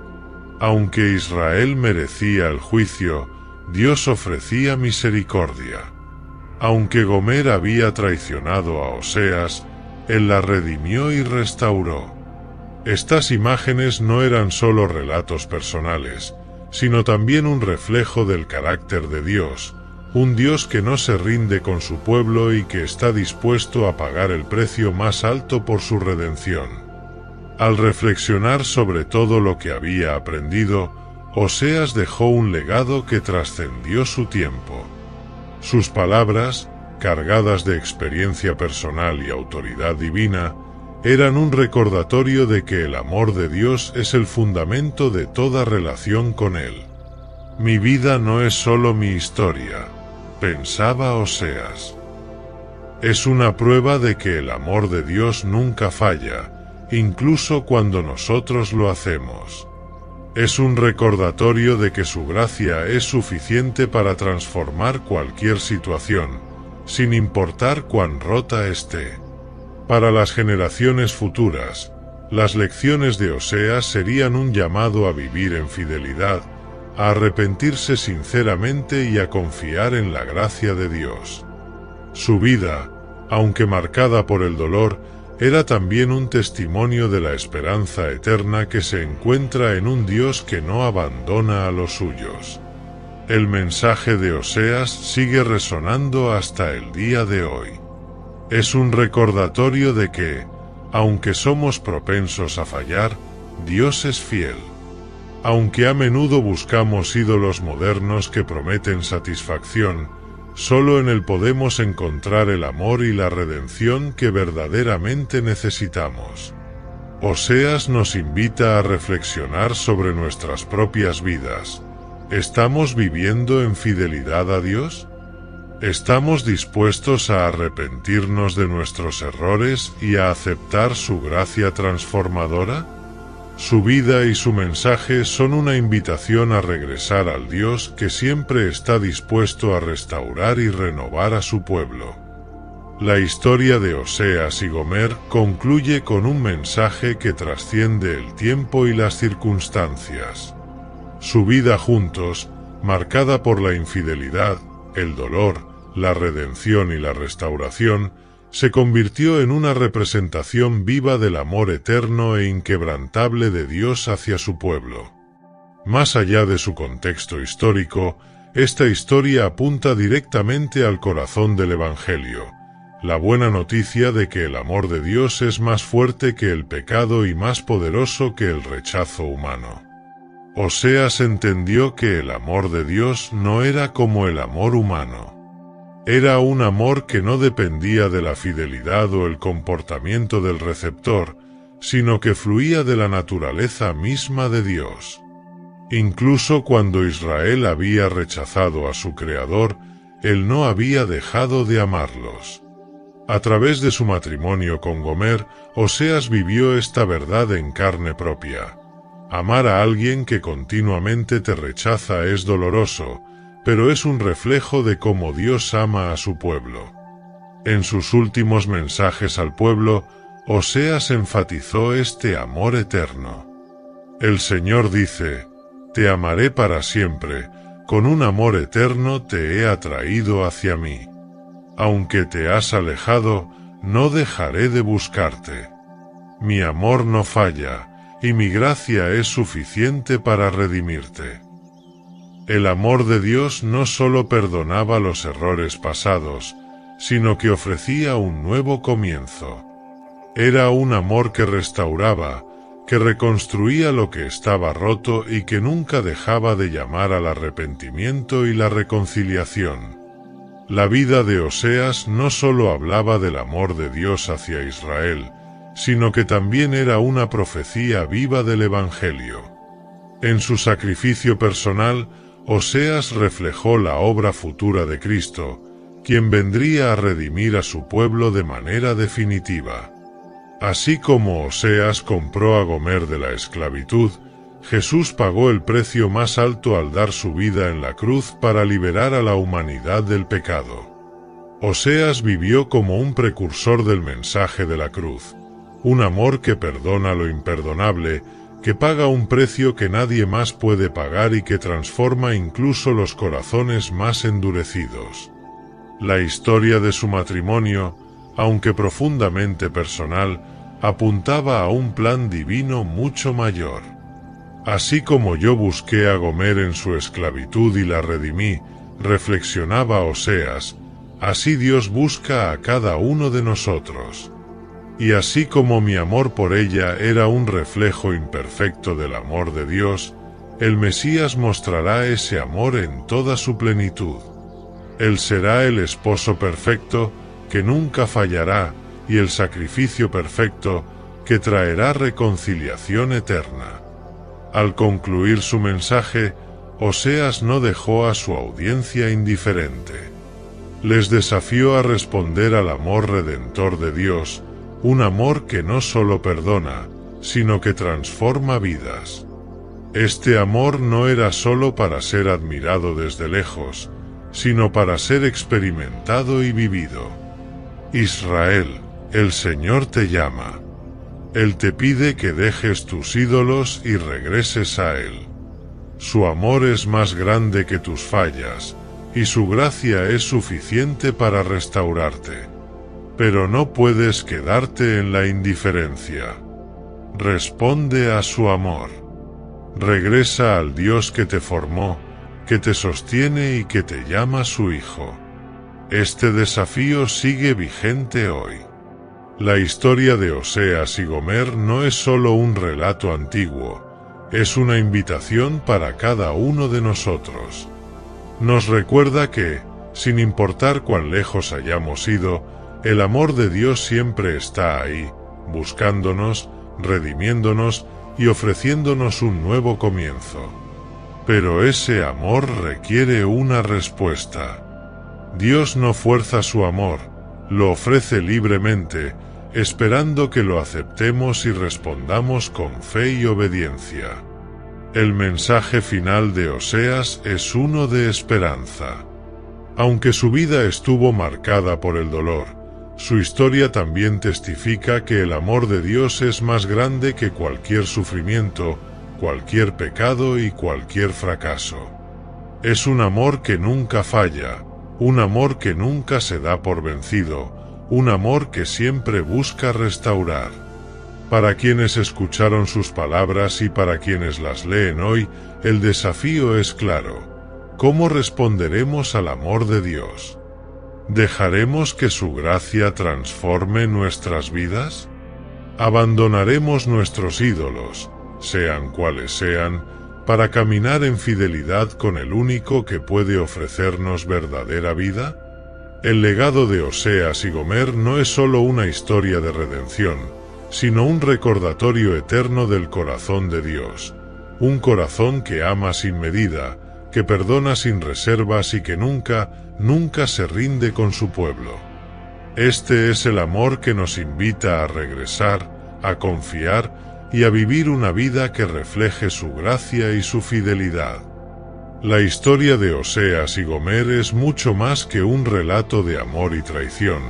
Aunque Israel merecía el juicio, Dios ofrecía misericordia. Aunque Gomer había traicionado a Oseas, Él la redimió y restauró. Estas imágenes no eran solo relatos personales, sino también un reflejo del carácter de Dios, un Dios que no se rinde con su pueblo y que está dispuesto a pagar el precio más alto por su redención. Al reflexionar sobre todo lo que había aprendido, Oseas dejó un legado que trascendió su tiempo. Sus palabras, cargadas de experiencia personal y autoridad divina, eran un recordatorio de que el amor de Dios es el fundamento de toda relación con Él. Mi vida no es solo mi historia, pensaba Oseas. Es una prueba de que el amor de Dios nunca falla, incluso cuando nosotros lo hacemos. Es un recordatorio de que su gracia es suficiente para transformar cualquier situación, sin importar cuán rota esté. Para las generaciones futuras, las lecciones de Oseas serían un llamado a vivir en fidelidad, a arrepentirse sinceramente y a confiar en la gracia de Dios. Su vida, aunque marcada por el dolor, era también un testimonio de la esperanza eterna que se encuentra en un Dios que no abandona a los suyos. El mensaje de Oseas sigue resonando hasta el día de hoy. Es un recordatorio de que, aunque somos propensos a fallar, Dios es fiel. Aunque a menudo buscamos ídolos modernos que prometen satisfacción, solo en Él podemos encontrar el amor y la redención que verdaderamente necesitamos. Oseas nos invita a reflexionar sobre nuestras propias vidas. ¿Estamos viviendo en fidelidad a Dios? ¿Estamos dispuestos a arrepentirnos de nuestros errores y a aceptar su gracia transformadora? Su vida y su mensaje son una invitación a regresar al Dios que siempre está dispuesto a restaurar y renovar a su pueblo. La historia de Oseas y Gomer concluye con un mensaje que trasciende el tiempo y las circunstancias. Su vida juntos, marcada por la infidelidad, el dolor, la redención y la restauración, se convirtió en una representación viva del amor eterno e inquebrantable de Dios hacia su pueblo. Más allá de su contexto histórico, esta historia apunta directamente al corazón del Evangelio, la buena noticia de que el amor de Dios es más fuerte que el pecado y más poderoso que el rechazo humano. Oseas entendió que el amor de Dios no era como el amor humano. Era un amor que no dependía de la fidelidad o el comportamiento del receptor, sino que fluía de la naturaleza misma de Dios. Incluso cuando Israel había rechazado a su Creador, Él no había dejado de amarlos. A través de su matrimonio con Gomer, Oseas vivió esta verdad en carne propia. Amar a alguien que continuamente te rechaza es doloroso, pero es un reflejo de cómo Dios ama a su pueblo. En sus últimos mensajes al pueblo, Oseas enfatizó este amor eterno. El Señor dice: «Te amaré para siempre, con un amor eterno te he atraído hacia mí. Aunque te has alejado, no dejaré de buscarte. Mi amor no falla, y mi gracia es suficiente para redimirte». El amor de Dios no solo perdonaba los errores pasados, sino que ofrecía un nuevo comienzo. Era un amor que restauraba, que reconstruía lo que estaba roto y que nunca dejaba de llamar al arrepentimiento y la reconciliación. La vida de Oseas no solo hablaba del amor de Dios hacia Israel, sino que también era una profecía viva del Evangelio. En su sacrificio personal, Oseas reflejó la obra futura de Cristo, quien vendría a redimir a su pueblo de manera definitiva. Así como Oseas compró a Gomer de la esclavitud, Jesús pagó el precio más alto al dar su vida en la cruz para liberar a la humanidad del pecado. Oseas vivió como un precursor del mensaje de la cruz, un amor que perdona lo imperdonable, que paga un precio que nadie más puede pagar y que transforma incluso los corazones más endurecidos. La historia de su matrimonio, aunque profundamente personal, apuntaba a un plan divino mucho mayor. Así como yo busqué a Gomer en su esclavitud y la redimí, reflexionaba Oseas, así Dios busca a cada uno de nosotros. Y así como mi amor por ella era un reflejo imperfecto del amor de Dios, el Mesías mostrará ese amor en toda su plenitud. Él será el esposo perfecto que nunca fallará y el sacrificio perfecto que traerá reconciliación eterna. Al concluir su mensaje, Oseas no dejó a su audiencia indiferente. Les desafió a responder al amor redentor de Dios, un amor que no solo perdona, sino que transforma vidas. Este amor no era solo para ser admirado desde lejos, sino para ser experimentado y vivido. Israel, el Señor te llama. Él te pide que dejes tus ídolos y regreses a Él. Su amor es más grande que tus fallas, y su gracia es suficiente para restaurarte. Pero no puedes quedarte en la indiferencia. Responde a su amor. Regresa al Dios que te formó, que te sostiene y que te llama su Hijo. Este desafío sigue vigente hoy. La historia de Oseas y Gomer no es solo un relato antiguo, es una invitación para cada uno de nosotros. Nos recuerda que, sin importar cuán lejos hayamos ido, el amor de Dios siempre está ahí, buscándonos, redimiéndonos y ofreciéndonos un nuevo comienzo. Pero ese amor requiere una respuesta. Dios no fuerza su amor, lo ofrece libremente, esperando que lo aceptemos y respondamos con fe y obediencia. El mensaje final de Oseas es uno de esperanza. Aunque su vida estuvo marcada por el dolor, su historia también testifica que el amor de Dios es más grande que cualquier sufrimiento, cualquier pecado y cualquier fracaso. Es un amor que nunca falla, un amor que nunca se da por vencido, un amor que siempre busca restaurar. Para quienes escucharon sus palabras y para quienes las leen hoy, el desafío es claro. ¿Cómo responderemos al amor de Dios? ¿Dejaremos que su gracia transforme nuestras vidas? ¿Abandonaremos nuestros ídolos, sean cuales sean, para caminar en fidelidad con el único que puede ofrecernos verdadera vida? El legado de Oseas y Gomer no es solo una historia de redención, sino un recordatorio eterno del corazón de Dios, un corazón que ama sin medida, que perdona sin reservas y que nunca se rinde con su pueblo. Este es el amor que nos invita a regresar, a confiar y a vivir una vida que refleje su gracia y su fidelidad. La historia de Oseas y Gomer es mucho más que un relato de amor y traición,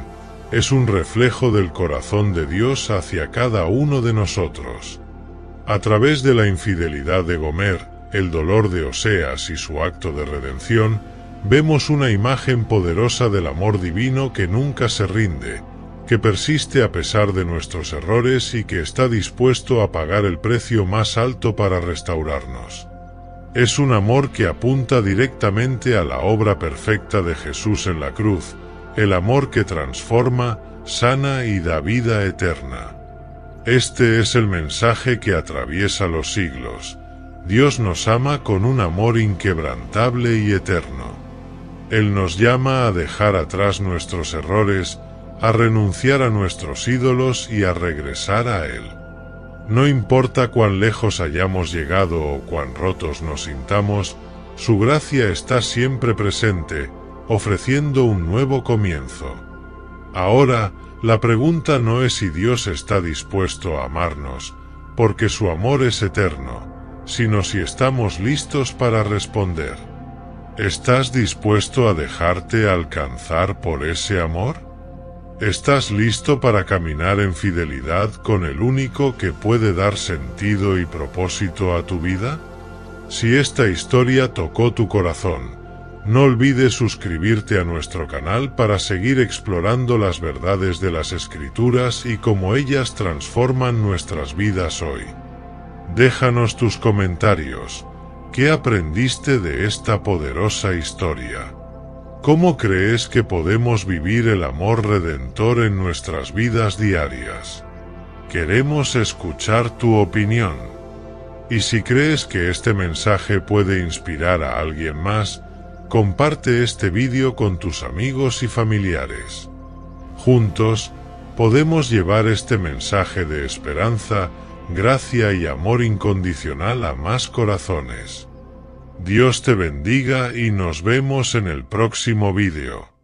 es un reflejo del corazón de Dios hacia cada uno de nosotros. A través de la infidelidad de Gomer, el dolor de Oseas y su acto de redención, vemos una imagen poderosa del amor divino que nunca se rinde, que persiste a pesar de nuestros errores y que está dispuesto a pagar el precio más alto para restaurarnos. Es un amor que apunta directamente a la obra perfecta de Jesús en la cruz, el amor que transforma, sana y da vida eterna. Este es el mensaje que atraviesa los siglos. Dios nos ama con un amor inquebrantable y eterno. Él nos llama a dejar atrás nuestros errores, a renunciar a nuestros ídolos y a regresar a Él. No importa cuán lejos hayamos llegado o cuán rotos nos sintamos, su gracia está siempre presente, ofreciendo un nuevo comienzo. Ahora, la pregunta no es si Dios está dispuesto a amarnos, porque su amor es eterno, sino si estamos listos para responder. ¿Estás dispuesto a dejarte alcanzar por ese amor? ¿Estás listo para caminar en fidelidad con el único que puede dar sentido y propósito a tu vida? Si esta historia tocó tu corazón, no olvides suscribirte a nuestro canal para seguir explorando las verdades de las Escrituras y cómo ellas transforman nuestras vidas hoy. Déjanos tus comentarios. ¿Qué aprendiste de esta poderosa historia? ¿Cómo crees que podemos vivir el amor redentor en nuestras vidas diarias? Queremos escuchar tu opinión. Y si crees que este mensaje puede inspirar a alguien más, comparte este vídeo con tus amigos y familiares. Juntos, podemos llevar este mensaje de esperanza, gracia y amor incondicional a más corazones. Dios te bendiga y nos vemos en el próximo vídeo.